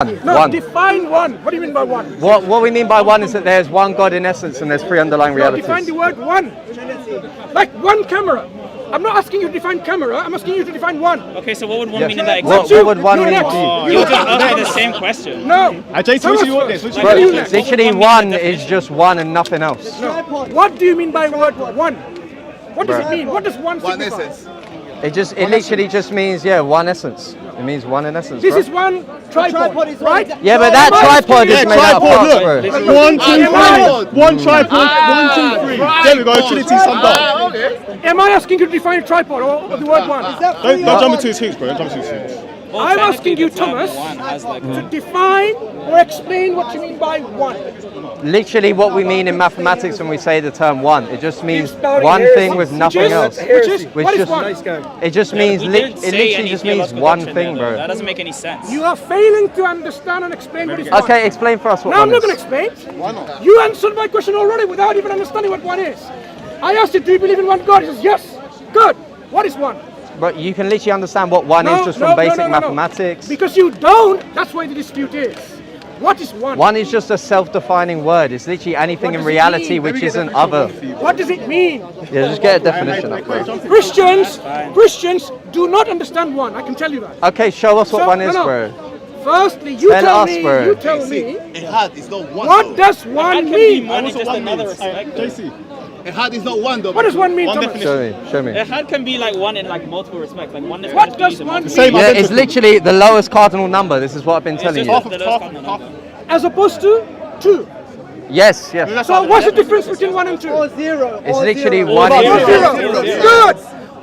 No, One. define one. What do you mean by one? What we mean by one is that there's one God in essence and there's three underlying realities. Define the word one. Like one camera. I'm not asking you to define camera, I'm asking you to define one. Okay, so what would one mean in that What example? would one You're mean next. to you? You just asked me the same question. No. Jason, which do you want this? What do you next? Literally one is just one and nothing else. No. What do you mean by word one? What does it mean? What does one signify? essence. It literally just means one essence. It means one in essence. This bro. is one tripod, right? Yeah, but that tripod is made out of parts, bro. One, two, three. One tripod. 1, 2, 3. There we go. Trinity summed up. Am I asking you to define tripod or the word one? Don't jump into his hoops, bro. Don't jump into his hoops. Well, I'm asking you, technically, the term Thomas, one has like to define or explain what you mean by one. Literally what we mean in mathematics when we say the term one. It just means one thing with nothing else. What is one? It just means, we it didn't say literally any just means theological one doctrine thing, there, though. That bro. doesn't make any sense. You are failing to understand and explain what is one. Okay, explain for us what No, I'm one not going is. to explain. Why not? You answered my question already without even understanding what one is. I asked you, do you believe in one God? He says, yes. Good. What is one? But you can literally understand what one is just from basic mathematics. Because you don't, that's why the dispute is. What is one? One is just a self-defining word. It's literally anything in does it reality mean? which isn't other. What does it mean? Yeah, just get a definition up, bro. Christians do not understand one. I can tell you that. Okay, show us what one is, bro. Firstly, you Tell tell us, me. bro. You tell me. Ihad is not one. What does That one can be mean? more than just another respect. JC. Ihad is not one though. What does one mean, One Thomas? Show me. Ehad can be like one in like multiple respects. Like one What does one mean? Yeah, it's literally the lowest cardinal number. This is what I've been telling you. As opposed to two. Yes. So what's the difference between one and two? It's literally one Or is zero. zero. Good.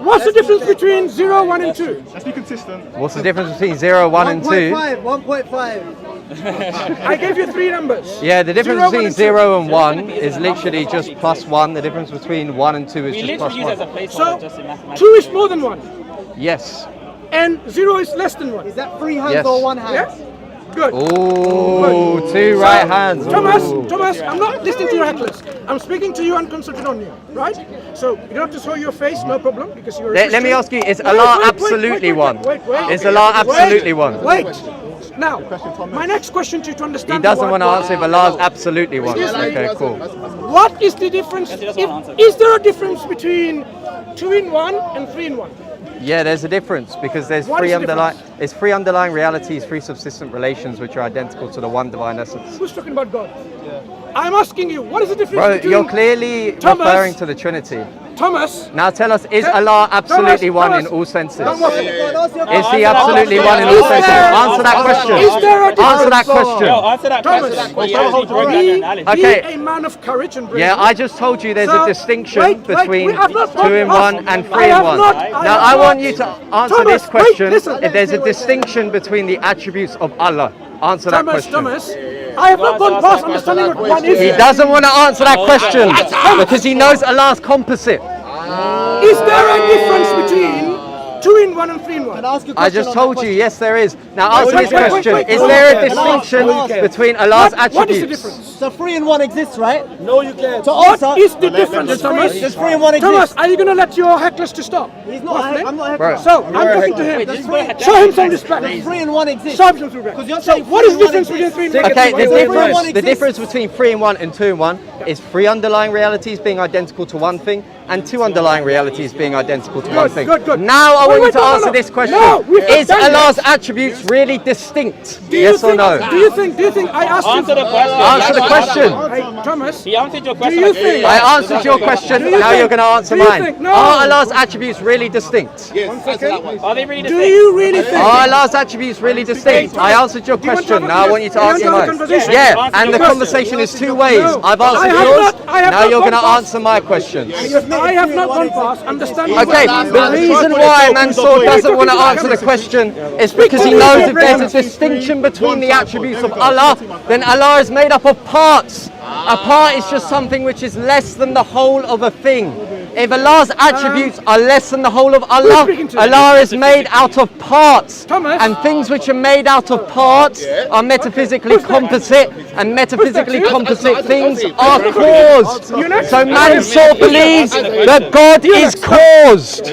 What's the difference between 0, 1 and 2? Let's be consistent. What's the difference between 0, 1 and 2? 1.5. I gave you three numbers. Yeah, the difference 0, 1 between and 0 and 1 is literally just plus 1. The difference between 1 and 2 is We just literally use plus it as a 1. placeholder just in mathematics. 2 is more than 1. Yes. And 0 is less than 1. Is that three hands Yes. or one hand? Yeah? Good. Ooh, two right hands. Thomas, Ooh. I'm not listening to your hecklers. I'm speaking to you and concentrating on you, right? So you don't have to show your face, no problem, because you're a Let me Christian. ask you, is Wait, Allah wait, absolutely one? Wait. Is Allah absolutely one? Wait. Now, my next question to you to understand. He doesn't the want to word answer if Allah is absolutely one. Excuse me. Okay, cool. What is the difference? Yes, he doesn't want to answer. Is there a difference between 2 in 1 and 3 in 1? Yeah, there's a difference because there's What is the three underlying realities, three subsistent relations which are identical to the one divine essence. Who's talking about God? I'm asking you, what is the difference Bro, between you're clearly Thomas- referring to the Trinity. Thomas? Now tell us, is Allah absolutely one in Thomas, all senses? Don't waffle. Is he absolutely one in all Is senses? there- Answer that question. Is there a difference? Answer that Yo, question. answer that Thomas, question. He actually broke down your analogy. Okay. Be a man of courage and bravery. Yeah, I just told you there's a So, distinction wait, between we have not 2 in gone 1 past- and I 3 in have 1. not- Now have I want not- you to answer Thomas, this question. wait, listen. If there's a distinction between the attributes of Allah, answer that question. Thomas, I have not gone past understanding what one is. He doesn't want to answer that question because he knows Allah's composite. Is there a difference between 2 in 1 and 3 in 1? I just told you, yes, there is. Now answer this wait, question. wait, Is wait, there a wait, distinction wait. between Allah's What is the attributes? difference? So 3 in 1 exists, right? No, you can't. To What answer, is the difference, Thomas? does 3 in 1 Thomas, exist? are you going to let your hecklers to stop? He's not. Waffling? I'm not Bro. heckling. So, I'm talking to him. Show him some respect. 3 in 1 exists. Show him some respect. Because you're So, saying what is the 3 in 1 difference between 3 and 1? Okay, Wait, the wait. difference between 3 in 1 and 2 in 1 is 3 underlying realities being identical to one thing and 2 underlying realities being identical to one thing. Good. Now I want you Wait, to no, answer no. this question. No, we've Is done Allah's this. attributes really distinct? Do you Yes or think- no? Do you think I asked Answer you? the question. Answer the question. Hey, Thomas, He answered your question. you like, think- I answered your question, Do you now think- you're going to answer do you mine. think- no. Are Allah's attributes really distinct? Are they really do distinct? you really think? Are Allah's attributes really distinct? I answered your Do you want to question, have a- now I want you to do you want answer to have a mine. conversation? Yeah, Answer and your the question. conversation is two ways. No. I've I answered have yours, not- I have now not you're going gone to past- answer my questions. I have not gone past understanding. Okay, the reason why Mansur doesn't want to answer the question is because he knows if there's a distinction between the attributes of Allah, then Allah is made up of parts. A part is just something which is less than the whole of a thing. If Allah's attributes are less than the whole of Allah, speaking to? Allah is made out of parts. Thomas. And things which are made out of parts are metaphysically composite, and metaphysically composite things are caused. So Mansur believes that God is caused.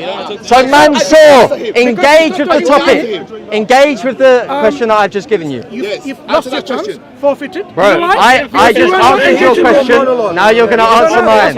So Mansur, engage with the topic. Engage with the question that I've just given you. You've lost your chance, forfeited. Bro, I just answered your question. Now you're going to answer mine.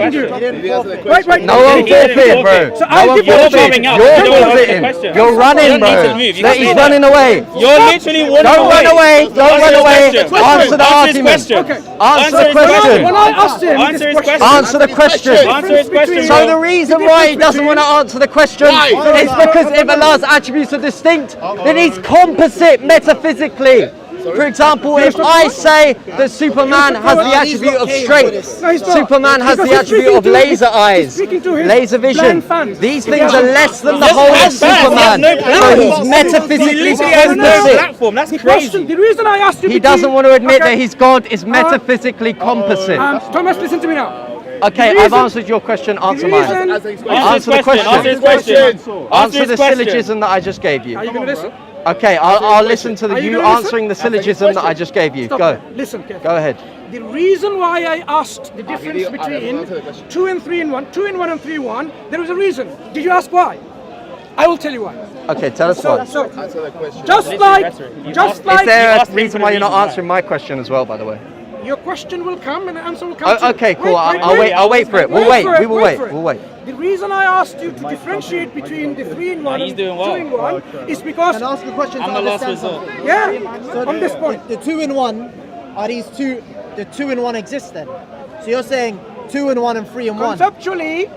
Wait. No one forfeit, bro. So No I'll one give you a forfeit. warming up. You're You don't answer the forfeiting. question. You're running, You don't need bro. to move. You That can he's stay running away. You're literally running Don't run away. Don't run away. Answer the argument. Answer the question. When I asked him Answer his this question. Answer the question. Answer his question. So the reason why he doesn't want to answer the question is because if Allah's attributes are distinct, then he's composite metaphysically. For example, if I say that Superman has the attribute of strength, No, he's not. Superman has Because the he's attribute speaking of to laser he's eyes, speaking to his laser vision. blind fans. These He things has- are less than the He whole of has fans. He has Superman. no So platform. he's He metaphysically literally has no composite. platform. That's The question, crazy. the reason I asked you He doesn't want to admit that he's God is metaphysically composite. Thomas, listen to me now. Okay, the I've reason- answered your question. Answer The mine. reason, Answer his Answer the question. Answer his question. question. Answer the his question. syllogism that I just gave you. are you going to listen? Okay, I'll listen to Are you you gonna listen? answering the syllogism that I just gave you. Stop Go. there. Listen carefully. Go ahead. The reason why I asked the difference between 2 and 3 in 1, 2 in 1 and 3 in 1, there was a reason. Did you ask why? I will tell you why. Okay, tell us why. So, Answer the question. just Literally like, rhetoric. just Is like there a asked him reason for why the you're not reason answering my question as well, by the way? your question will come and the answer will come. too. Okay, cool. Wait, I'll wait for it. We'll wait. We will wait. for it. We'll wait. The reason I asked you to differentiate between the 3 in 1 He's and doing 2 well. in 1 is because, Can I ask a question to I'm the last understand resort. something? yeah, So on this point. The 2 in 1, are these two, the 2 in 1 exist then? So you're saying 2 in 1 and 3 in 1. Conceptually,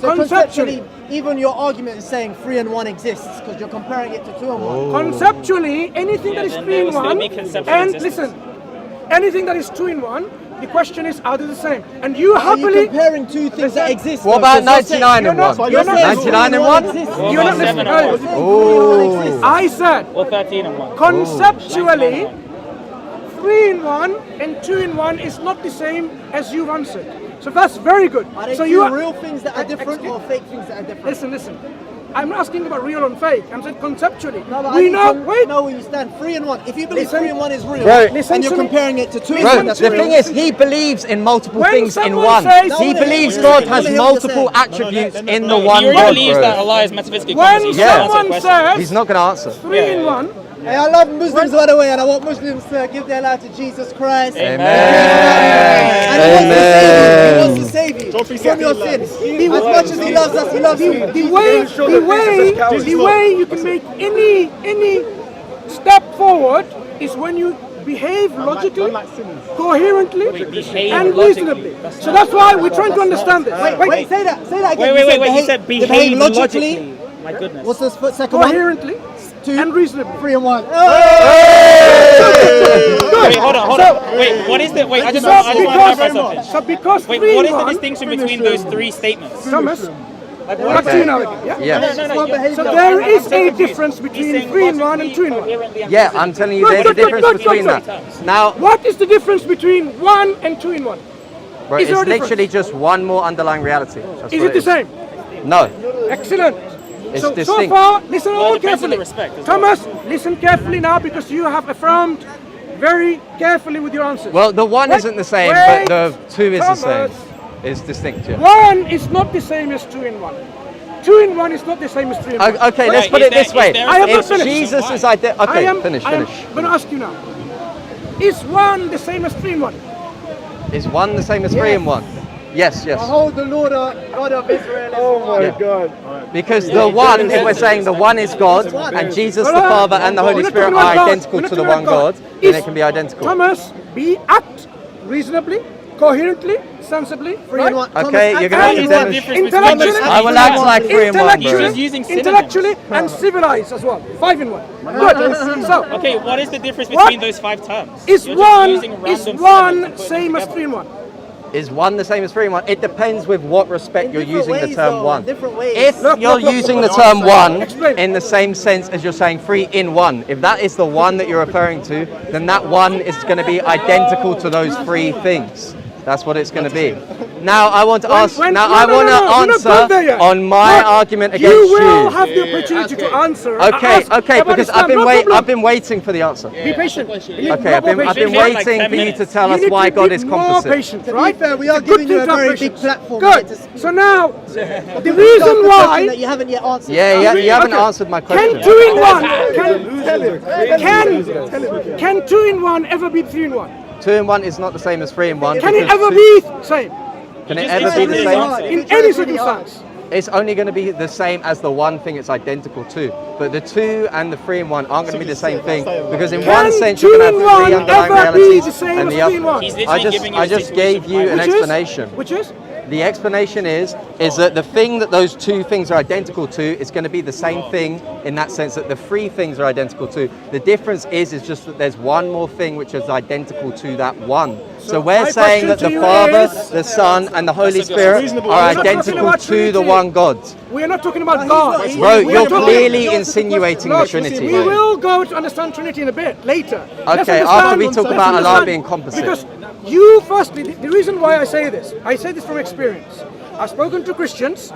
So conceptually, even your argument is saying 3 and 1 exists because you're comparing it to 2 and 1. conceptually, anything that is then 3 there in will still 1, be conceptual and existence. listen, anything that is 2 in 1, the question is, are they the same? And you Are you happily, comparing two things that exist? What though? about 'Cause you're 99 and you're not- 1? you're not- 99 and 1? exists. What you're about not listening. 7 and 1? Oh. I said, Or 13 and 1? conceptually, 3 in 1 and 2 in 1 is not the same as you've answered. So that's very good. Are they So two you are, real things that are different or fake things that are different? listen. I'm not asking about real and fake. I'm saying conceptually. No, but I We need know. to Wait. know where you stand. 3 and 1. If you believe Listen. 3 and 1 is real, Bro, listen and you're to me. comparing it to 2 and Bro, 1, the that's to me. thing real. is, he believes in multiple When things in someone one. says- He No, believes no, God no, has no, no, multiple no, no, attributes in the He one already God, believes that bro. Allah is metaphysically When composite. Yeah. someone That's the says He's not going to answer. 3 in 1, Hey, I love Muslims, by the way, and I want Muslims to give their life to Jesus Christ. Amen. And Amen. he wants to save you. He wants to save you from your sins. As much as he loves us, he loves you. the way you can make any step forward is when you behave logically, coherently, behave and logically. reasonably. So that's why we're trying to understand this. Wait, say that again. Wait. You He said they behave logically. My goodness. What's the second one? Coherently 2 and reasonably. 3 and 1. Wait, hold on. Wait, what is the? Wait, I just want to clarify something. So because Wait, 3 what in is the 1, distinction between those 3 statements? Thomas, back to you now again, yeah? Yes. So there is a difference between 3 in 1 and 2 in 1. Yeah, I'm telling you, there's a difference between that. Now, What is the difference between 1 and 2 in 1? bro, Is it's there a literally just one more underlying reality. That's Is what it the same? No. Excellent. It's So distinct. far, listen all it depends on carefully. the respect as well. Thomas, listen carefully now because you have affirmed very carefully with your answers. Well, the one Wait, isn't the same, wait, but the 2 is the same. Thomas. It's distinct, yeah. 1 is not the same as 2 in 1. 2 in 1 is not the same as 3 in 1. Okay, let's Right, put is it this there- way. is there I am not If finished. Jesus is Why? okay, finish. I'm going to ask you now. Is 1 the same as 3 in 1? Is 1 the same as 3 and 1? Yes. Behold the Lord God of Israel. Oh Yeah. Because the one, if we're saying the one is God, and Jesus the Father and the Holy We're not Spirit talking about are God. identical We're not to the talking one about God, God. then Is they can be identical. Thomas, act reasonably, coherently, sensibly, 3 and 1. Okay, you're going What to is have the to difference demonstrate. between those? I will act like 3 and 1, bro. intellectually, He's using synonyms. intellectually and civilized as well. 5 in 1. Good. So, Okay, what is the difference What? between those 5 terms? is You're just using 1 random is synonyms 1 and putting same them as together. 3 in 1? Is 1 the same as 3 and 1? It depends with what respect In you're different using the ways, term though, 1. in different ways. If Look, you're look, using look. the term 1 Explain. in the same sense as you're saying 3 in 1, if that is the 1 that you're referring to, then that 1 is going to be identical to those 3 things. That's what it's going to be. Now I want to ask. When- Now no, I no, want no, to no, you're not gone there answer yet. on my Look, argument against You you. will have the opportunity to answer. Okay, Ask okay, about because Islam, no problem. I've been waiting for the answer. Be patient. Okay, I've been patient. waiting Like for 10 you to minutes. tell You us need why to God be is more composite. patient, To be right? fair, we are It's a good giving you thing a to have very patience. big platform. Good. here to So now, the regards reason to the question why that you haven't yet answered. Yeah, you haven't Okay. answered my question. can 2 in 1 can 2 in 1 ever be 3 in 1? 2 in 1 is not the same as 3 in 1. Can it because ever two- be same Can it Just ever be the answer same? this. in any circumstance? It's only going to be the same as the one thing it's identical to. But the 2 and the 3 in 1 aren't going to be the same thing, because in one Can sense 2 you're going in to have 3 1 underlying ever be realities the same and as the 3 in 1? He's literally giving you I a just situation gave you an why- explanation. Which is? The explanation is that the thing that those two things are identical to is going to be the same thing in that sense that the 3 things are identical to. The difference is just that there's one more thing which is identical to that one. So we're my saying question that to the you Father, is- the Son, and the Holy That's a good- Spirit reasonable- are We're not talking identical about to Trinity. the one God. We are not talking about he's God. not- he's- Bro, We are you're talking- clearly insinuating the Look, Trinity. we will go to understand Trinity in a bit later. Let's Okay, understand- after we talk let's about Allah understand- being composite. Because you firstly, the reason why I say this from experience. I've spoken to Christians,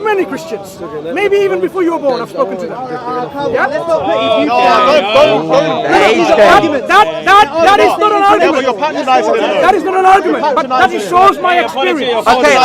many Christians, maybe even before you were born. I've spoken to them. Yeah? Let's not put you That is not an Yeah, but argument. you're patronising it. That is not an argument, but that just shows my experience. Okay,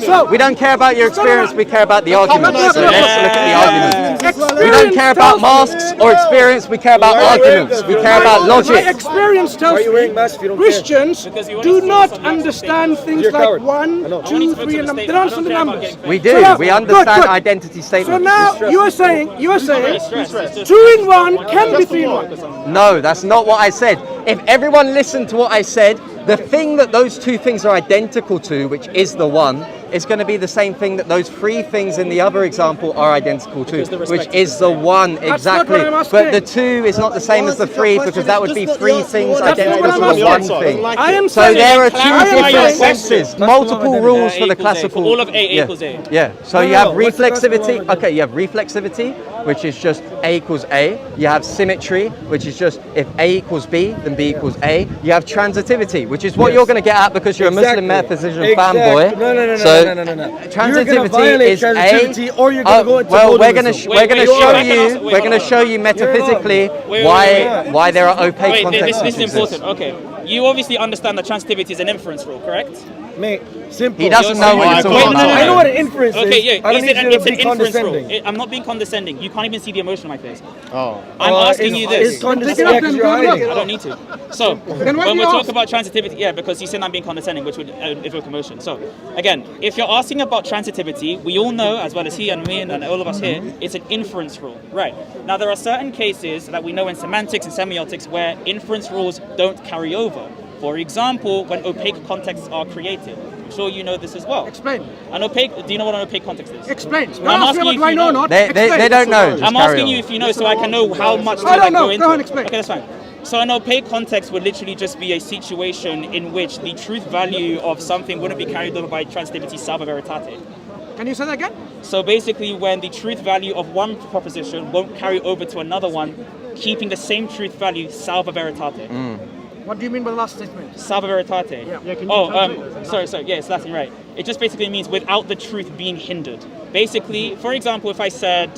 So- we don't care about your experience, we care about the argument. So let's look at the argument. We don't Experience care about tells me- masks or experience, we care about arguments. We care about My logic. experience tells me Christians Because you do only not see some understand things like 1, 2, 3, and they don't understand the numbers. We So do. now- We understand good. identity So statements. now you are saying 2 in 1 can be 3 in 1. No, that's not what I said. If everyone listened to what I said, the thing that those 2 things are identical to, which is the one, is going to be the same thing that those 3 things in the other example are identical to, which is the one not exactly. what I'm asking. But the 2 is not the same as the 3 because that would be 3 things That's not identical what to I'm the one asking. thing. I am So saying there are 2 clarify your different question. senses, multiple rules for the equals A. classical. For all of A yeah. equals A. Yeah. So you have reflexivity. Okay, you have reflexivity, which is just A equals A. You have symmetry, which is just if A equals B, then B equals A. You have transitivity, which is what you're going to get at because you're a Muslim metaphysician fanboy. No. So You're gonna transitivity violate is transitivity, A. or you're gonna go into well, we're modalism. going to Wait, wait, show I can you. answer- wait, We're going to hold show you metaphysically wait, why there are opaque Wait, contexts. this is which exist. important. Okay, you obviously understand that transitivity is an inference rule, correct? Mate, simple. He doesn't know what you're talking Wait, no, about. no, I know what an inference is. Okay, yeah, I don't is need it you an, to it's an be inference rule. condescending. I'm not being condescending. You can't even see the emotion on my face. Oh. I'm asking you this. It's condescending because you're hiding. I don't need to. So, Then why when do we you talk ask? about transitivity, yeah, because you said I'm being condescending, which would evoke emotion. So, again, if you're asking about transitivity, we all know, as well as he and me and all of us here, it's an inference rule. Right. Now, there are certain cases that we know in semantics and semiotics where inference rules don't carry over. For example, when opaque contexts are created. I'm sure you know this as well. Explain. An opaque, do you know what an opaque context is? Explain. Don't I'm ask asking me you what do if I you know or know. not. They Explain. don't know. Just I'm carry asking on. you if you know so I can know how much to I don't know. go into. Go on, explain. Okay, that's fine. So an opaque context would literally just be a situation in which the truth value of something wouldn't be carried over by transitivity salva veritate. Can you say that again? So basically when the truth value of one proposition won't carry over to another one, keeping the same truth value salva veritate. What do you mean by the last statement? Salva veritate. Yeah. Sorry, yeah, it's Latin, right. It just basically means without the truth being hindered. Basically, for example, if I said,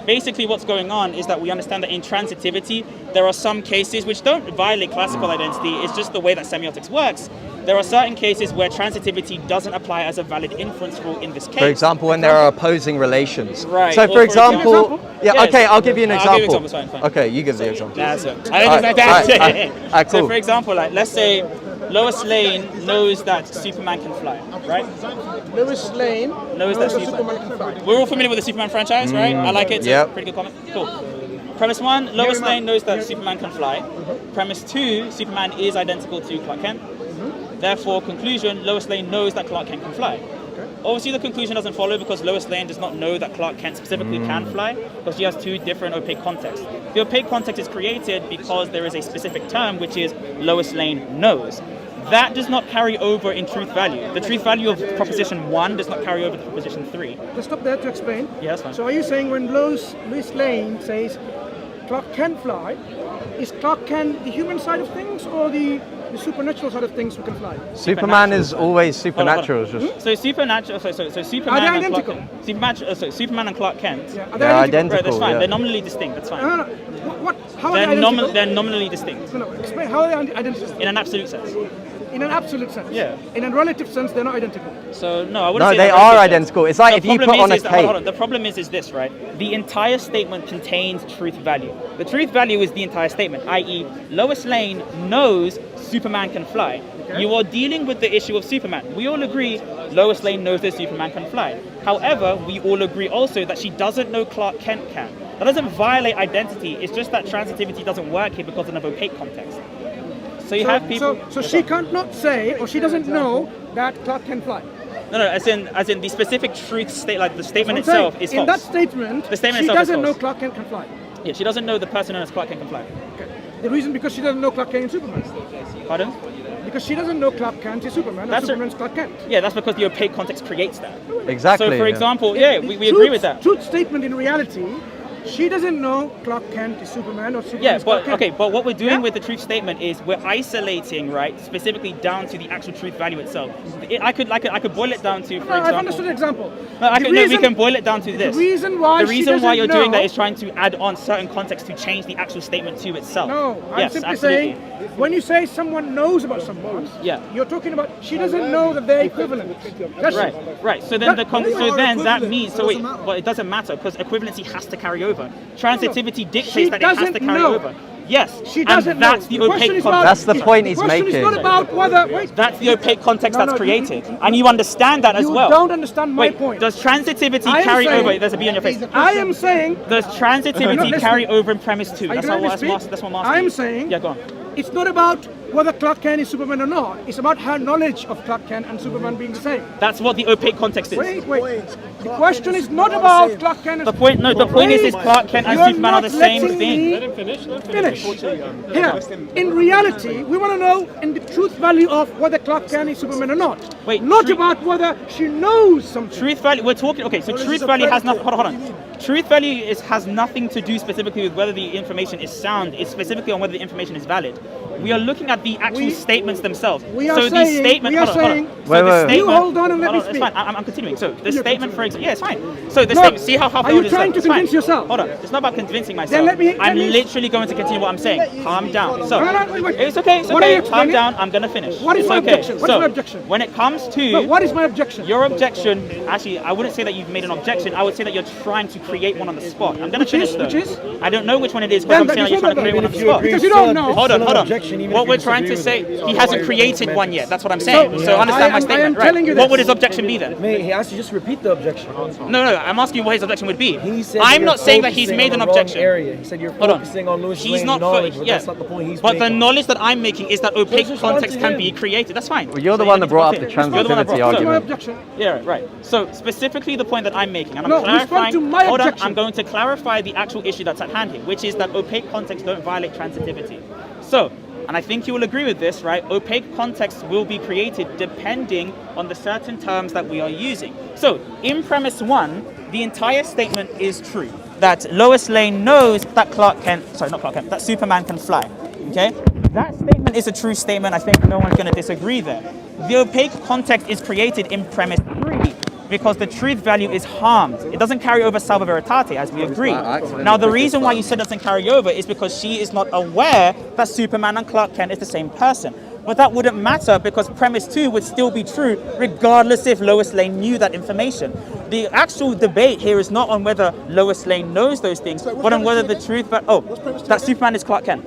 basically what's going on is that we understand that in transitivity, there are some cases which don't violate classical identity, it's just the way that semiotics works. There are certain cases where transitivity doesn't apply as a valid inference rule in this case. For example, when there are opposing relations. Right. So, Or for for example, example- yeah, Yes. okay, I'll give you an I'll example. give you examples, fine. Okay, you give the example. That's it. Alright, So cool. for example, like let's say Lois Lane knows that Superman can fly, right? Lois Lane Knows that Superman can fly. We're all familiar with the Superman franchise, right? I like it. It's Yep. a pretty good comment. Cool. Premise 1, Lois Lane knows that Superman can fly. Premise 2, Superman is identical to Clark Kent. Therefore, conclusion, Lois Lane knows that Clark Kent can fly. Obviously, the conclusion doesn't follow because Lois Lane does not know that Clark Kent specifically can fly because she has 2 different opaque contexts. The opaque context is created because there is a specific term which is Lois Lane knows. That does not carry over in truth value. The truth value of proposition 1 does not carry over to proposition 3. Just stop there to explain. Yeah, that's fine. So are you saying when Lois Lane says Clark can fly, is Clark Kent the human side of things or the supernatural side of things who can fly? Superman is always supernatural. It's just So supernatural. So Superman Are they and Clark identical? Kent. Superman and Clark Kent. Yeah. Are they they're identical? identical. Right, that's fine. Yeah. They're nominally distinct. That's fine. No. What? How are they identical? They're nominally distinct No, explain. How are they identical? in an absolute sense. In an absolute sense. Yeah. In a relative sense, they're not identical. So no, I wouldn't No, say they they're are relative. identical. It's like The if you problem put on a is that- cake. hold on. The problem is this, right? The entire statement contains truth value. The truth value is the entire statement, i.e., Lois Lane knows Superman can fly. Okay. You are dealing with the issue of Superman. We all agree Lois Lane knows that Superman can fly. However, we all agree also that she doesn't know Clark Kent can. That doesn't violate identity. It's just that transitivity doesn't work here because of an opaque context. So you have people. So she can't not say, or she doesn't know that Clark can fly. No, as in the specific truth state, like the statement That's what I'm itself saying. is false. In that statement, The statement she itself is doesn't know false. Clark Kent can fly. Yeah, she doesn't know the person known as Clark Kent can fly. Okay. The reason because she doesn't know Clark Kent is Superman. Pardon? Because she doesn't know Clark Kent is Superman, That's and Superman's Clark Kent. Yeah, that's because the opaque context creates that. Exactly. So, for yeah. example, yeah, we agree with that. Truth statement in reality, she doesn't know Clark Kent is Superman or Superman Yeah, is Clark but Kent. okay, but what we're doing Yeah? with the truth statement is we're isolating, right, specifically down to the actual truth value itself. I could boil it down to, for No, I've example. understood the example. No, The we reason- can boil it down to this. The reason why The she reason why doesn't you're doing know- that is trying to add on certain context to change the actual statement to itself. No, I'm yes, simply absolutely. saying, when you say someone knows about someone, Yeah. you're talking about she doesn't know that they're equivalent. That's Right. So then that means equivalent. well, it doesn't matter because equivalency has to carry over. Transitivity dictates She that it has to doesn't carry know. over. Yes, She doesn't and that's know. the question opaque is about- context. That's the point he's The question making. is not about whether. Wait. That's the opaque context No, that's no, created, and you understand that as You well. don't understand my Wait, point. does transitivity I am carry saying- over? There's a B on your face. I am saying. Does You're transitivity not carry listening. over in premise two? Are you That's gonna what let me I'm speak? asking. I'm you. saying. Yeah, go on. It's not about whether Clark Kent is Superman or not. It's about her knowledge of Clark Kent and Superman being the same. That's what the opaque context is. Wait. The question is not about Clark Kent and The point is Clark Kent and You're Superman are the not same letting thing. me finish. Here, in reality, we want to know in the truth value of whether Clark Kent is Superman or not. Wait, not truth- about whether she knows something. Truth value. We're talking. Okay, so truth value has nothing. Hold on. Truth value has nothing to do specifically with whether the information is sound. It's specifically on whether the information is valid. We are looking at the actual statements themselves. we are so the saying- statement. we are hold on. saying- So Wait, the wait. statement. You hold on and let me It's speak. fine. I'm continuing. So the You're statement, for example. Yeah, it's fine. So the No. statement. See how half Are you trying to convince yourself? Hold on. It's not about convincing myself. Then let me- I'm let me- literally going to continue what I'm saying. Calm down. So No, wait. it's okay. It's What are you okay. Calm explaining? down. I'm gonna finish. What is It's my okay. objection? What is So, my objection? when it comes to No, what is my objection? your objection, actually, I wouldn't say that you've made an objection. I would say that you're trying to create one on the spot. I'm going to Which finish is- though. which is? I don't know which one it is, Then because I'm saying that you're trying to create one on the If you spot. agree, Because you don't know. Hold on. Objection, even What if we're you trying to disagree say, with he it. hasn't So, created one yet. That's what I'm saying. So understand my I am statement, telling you right? What this. would his objection be then? Mate, he asked you just repeat the objection. No, I'm asking you what his objection would be. He said I'm you're not saying that he's focusing made on an the wrong objection. area. He said you're Hold on. focusing on Lewis He's Lane not knowledge, fo- but yeah. that's not the point he's But the making. knowledge that I'm making is that opaque respond context to can him. be created. That's fine. Well, you're the So one you that need brought to up the continue. You're the one that transitivity brought- What's my argument. objection? Yeah, right. So specifically the point that I'm making, and I'm No, respond clarifying. to my Hold on, objection. I'm going to clarify the actual issue that's at hand here, which is that opaque contexts don't violate transitivity. So, and I think you will agree with this, right? Opaque contexts will be created depending on the certain terms that we are using. So, in premise one, the entire statement is true. That Lois Lane knows that that Superman can fly. Okay? That statement is a true statement. I think no one's going to disagree there. The opaque context is created in premise 3 because the truth value is harmed. It doesn't carry over salva veritate, as we agree. Now, the reason why you said it doesn't carry over is because she is not aware that Superman and Clark Kent is the same person. But that wouldn't matter because premise 2 would still be true regardless if Lois Lane knew that information. The actual debate here is not on whether Lois Lane knows those things, but on whether the truth, that Superman is Clark Kent.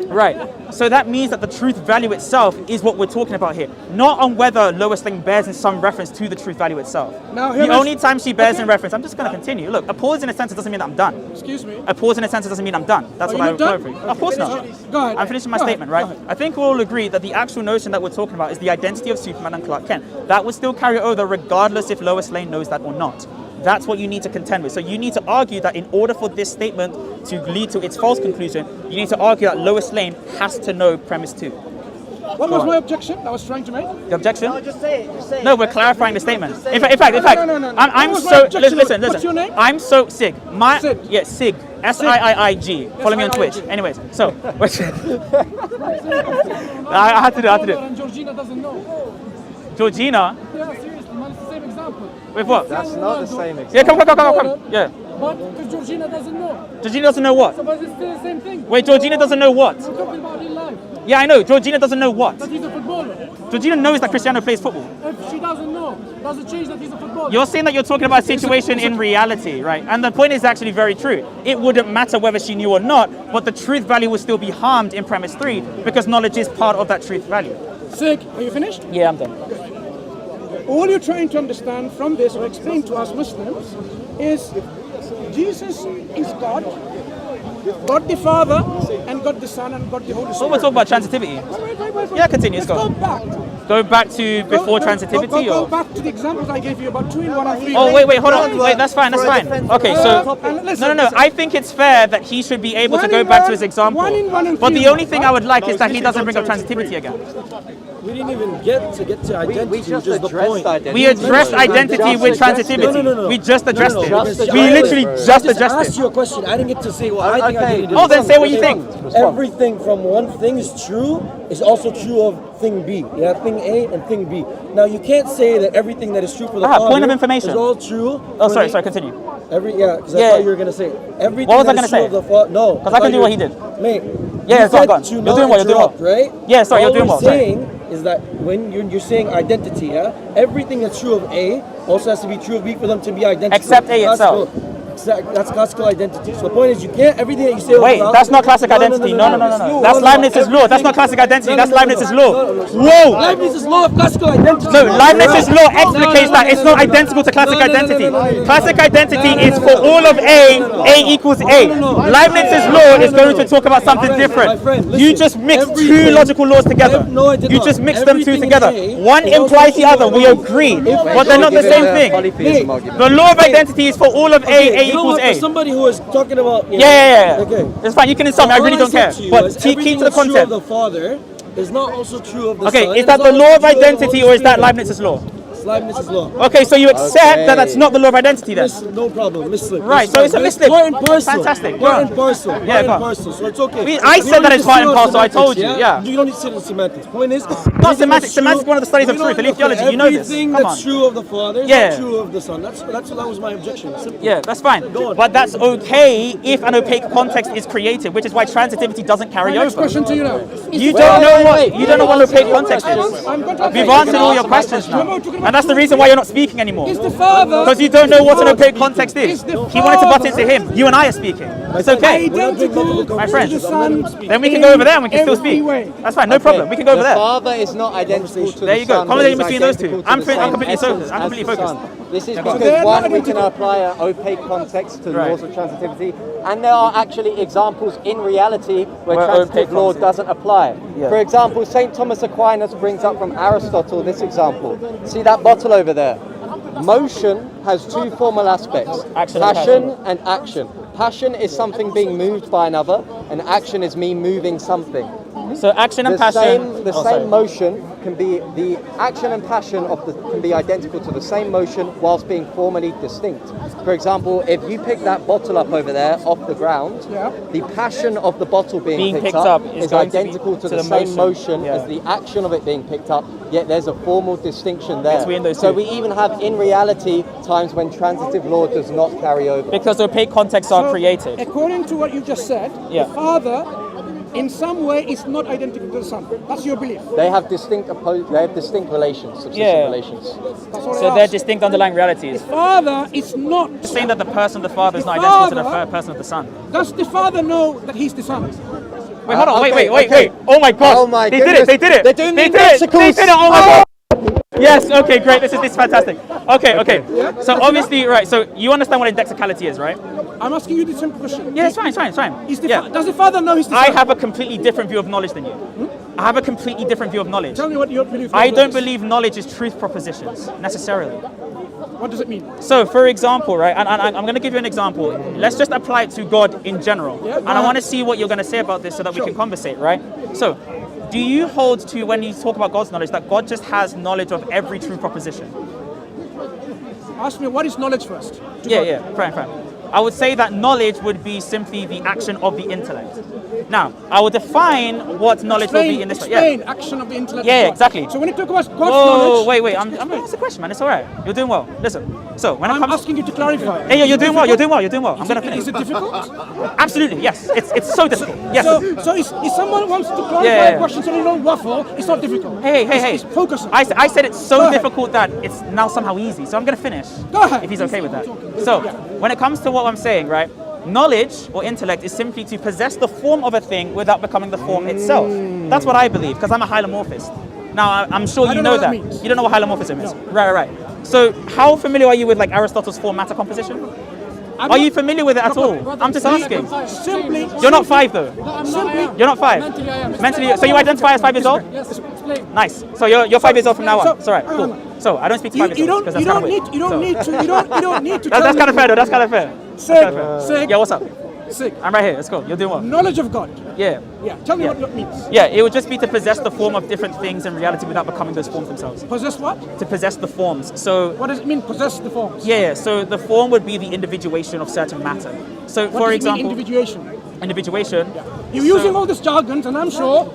Right. So that means that the truth value itself is what we're talking about here, not on whether Lois Lane bears in some reference to the truth value itself. Now, The only time she bears in reference, I'm just going to continue. Look, a pause in a sentence doesn't mean that I'm done. Excuse me. A pause in a sentence doesn't mean I'm done. That's Are what you I'm not going done? for. Of course not. Go ahead. I'm finishing my Go ahead. statement, right? Go ahead. I think we'll all agree that the actual notion that we're talking about is the identity of Superman and Clark Kent. That will still carry over regardless if Lois Lane knows that or not. That's what you need to contend with. So you need to argue that in order for this statement to lead to its false conclusion, you need to argue that Lois Lane has to know premise 2. What was my objection I was trying to make? The objection? No, just say it. Just say it. No, we're clarifying the statement. Just say In it. fact, No. I'm What was my so objection? listen. What's your name? I'm so SiiiG. Sid. Yeah, SiiiG. SiiiG. Follow me on Twitch. Anyways, so I had to do. And Georgina doesn't know. Georgina. Yeah, seriously, man, it's the same example. With what? That's not the same example. Yeah, come. Yeah. But because Georgina doesn't know. Georgina doesn't know what? So, but it's still the same thing. Wait, Georgina doesn't know what? We're talking about real life. Yeah, I know. Georgina doesn't know what? That he's a footballer. Georgina knows that Cristiano plays football. If she doesn't know, does it change that he's a footballer? You're saying that you're talking about a situation in reality, right? And the point is actually very true. It wouldn't matter whether she knew or not, but the truth value will still be harmed in premise 3 because knowledge is part of that truth value. SiiiG, are you finished? Yeah, I'm done. All you're trying to understand from this, or explain to us Muslims, is Jesus is God, God the Father, and God the Son, and God the Holy So Spirit. we're talking about transitivity. Wait. Yeah, continue, Let's let's go. go back. Go back to before transitivity Go or? back to the examples I gave you about 2 in 1 and 3. Oh, wait, hold on. Wait, that's fine. Okay, so, and listen, no. I think it's fair that he should be able to One go in back to one, his example. 1 in 1 and But 3 the in only thing I would like is that he doesn't bring up transitivity again. We didn't even get to identity, We which just is the addressed point. identity. We addressed identity with transitivity. No. We just addressed it. because We literally I just asked addressed it. you a question. I didn't get to say what I think Okay. identity Oh, is. then say what you think. Everything from one thing is true is also true of thing B. You have thing A and thing B. Now you can't say that everything that is true for the Father point of information. is all true. Oh, for sorry, the- continue. Because I Yeah. thought you were gonna say it. Everything What was I that is gonna true of the Father. No, Because I can do what he did. Mate. Yeah, you go on, said go on. to You're not doing well, you're doing interrupt, well. right? Yeah, sorry, you're All doing we're well, sorry. saying is that when you're saying identity, yeah, everything that's true of A also has to be true of B for them to be identical. Except A itself. That's classical identity. So the point is, you can't everything that you say. Wait, that's not classic identity. No. That's Leibniz's law. That's not classic identity. That's Leibniz's law. Whoa! Leibniz's law of classical identity. No, Leibniz's law explicates that it's not identical to classic identity. Classic identity is for all of A equals A. Leibniz's law is going to talk about something different. You just mixed two logical laws together. You just mixed them two together. One implies the other. We agree, but they're not the same thing. The law of identity is for all of A equals A. For somebody who is talking about Yeah. Okay. It's fine. You can insult me. I really don't care. But key to the True of concept. the Father is not also true of the Son. Okay, is and that it's the not law also of true identity the or is that Holy Leibniz's law? Spirit. It's Leibniz's law. Okay, so you accept that that's not the law of identity then? No problem. Mislip. Right, so it's a mislip. Part and parcel. Fantastic. Part and parcel. Yeah, Part go and on. parcel. So it's okay. I You said don't that need it's to part sit and on parcel, I told semantics, you, yeah. You don't need to sit on semantics. Point is, Not semantics. Semantics is one of the studies of truth. Belief theology. You know this. everything Come that's on. true of the Father is Yeah. not true of the Son. That was my objection. Simple. Yeah, that's fine. Go on. But that's okay if an opaque context is created, which is why transitivity doesn't carry Next over. question to you now. You don't know what an opaque context is. I'm going to We've answered all your questions now. And that's the reason why you're not speaking anymore. Is the Father... Because you don't know what an opaque context is. Is the He wanted to butt Father- into him. You and I are speaking. It's okay. identical My to friend. the Son Then we can go over there and we can still every speak. way. That's fine, no problem. We can go over The there. Father is not identical to There the you go. Son. but Conversation he's between those two. identical to I'm the free- I'm same completely essence focused. I'm as completely the Son. focused. This is Yeah, because they're one, not we can identical. apply an opaque context to Right. laws of transitivity, and there are actually examples in reality where Where transitive opaque law context. doesn't apply. Yeah. For example, St. Thomas Aquinas brings up from Aristotle this example. See that bottle over there? Motion has two formal aspects, Action and passion and action. Passion is something being moved by another, and action is me moving something. So action and The passion. same motion can be the action and passion can be identical to the same motion whilst being formally distinct. For example, if you pick that bottle up over there off the ground, the passion of the bottle being picked up is going to be identical to to the the same motion, motion as the action of it being picked up, yet there's a formal distinction there. Between those So two. we even have in reality times when transitive law does not carry over. Because the opaque contexts are So, created. According to what you just said, Yeah. the Father, in some way, is not identical to the Son. That's your belief. They have distinct relations, subsistent Yeah. relations. That's what So I they're asked. distinct underlying realities. Father is not. Saying that the person of the Father is not The identical to the Father- person of the Son. Does the Father know that He's the Son? Wait, hold on. okay, Wait. Oh my God. Oh my They goodness. did it. They're doing the They did it. Nexicals. Oh my God. Yes. Okay. Great. This is fantastic. Okay. So obviously, right. So you understand what indexicality is, right? I'm asking you the simple question. Yeah, it's fine. Is the Yeah. Does the Father know He's the I Son? have a completely different view of knowledge than you. I have a completely different view of knowledge. Tell me what your belief I is. don't believe knowledge is truth propositions necessarily. What does it mean? So, for example, right, and I'm going to give you an example. Let's just apply it to God in general. Yeah, And I want to see what you're going to say about this so that we can conversate, right? So, do you hold to, when you talk about God's knowledge, that God just has knowledge of every true proposition? Ask me what is knowledge first. Yeah, fine. I would say that knowledge would be simply the action of the intellect. Now, I will define what knowledge will be in this. Explain action of the intellect. Yeah, exactly. So when you talk about God's knowledge... Wait. I'm going to ask the question, man. It's all right. You're doing well. Listen. So when I'm asking you to clarify. Hey, you're doing well. You're doing well. I'm going to finish. Is it difficult? Absolutely, yes. It's so difficult. Yes. So if someone wants to clarify a question so they don't waffle, it's not difficult. Hey. It's focus. I said it's so difficult that it's now somehow easy. So I'm going to finish. Go ahead. If he's okay with that. So when it comes to what I'm saying, right? Knowledge or intellect is simply to possess the form of a thing without becoming the form itself. That's what I believe, because I'm a hylomorphist. Now, I'm sure you know that. You don't know what hylomorphism is. Right. So how familiar are you with like Aristotle's form-matter composition? Are you familiar with it at all? I'm just asking. Simply. You're not 5 though. Simply. You're not 5. Mentally. So you identify as 5 years old? Yes. Explain. Nice. So you're 5 years old from now on. It's all right. Cool. So I don't speak to 5 years olds because that's kind of weird. You don't need to. That's kind of fair though. That's kind of fair. SiiiG. Yeah. What's up? SiiiG. I'm right here. Let's go. You're doing well. Knowledge of God. Yeah. Tell me what it means. Yeah, it would just be to possess the form of different things in reality without becoming those forms themselves. Possess what? To possess the forms. So what does it mean, possess the forms? Yeah. So the form would be the individuation of certain matter. So for example, individuation. You're using all these jargons, and I'm sure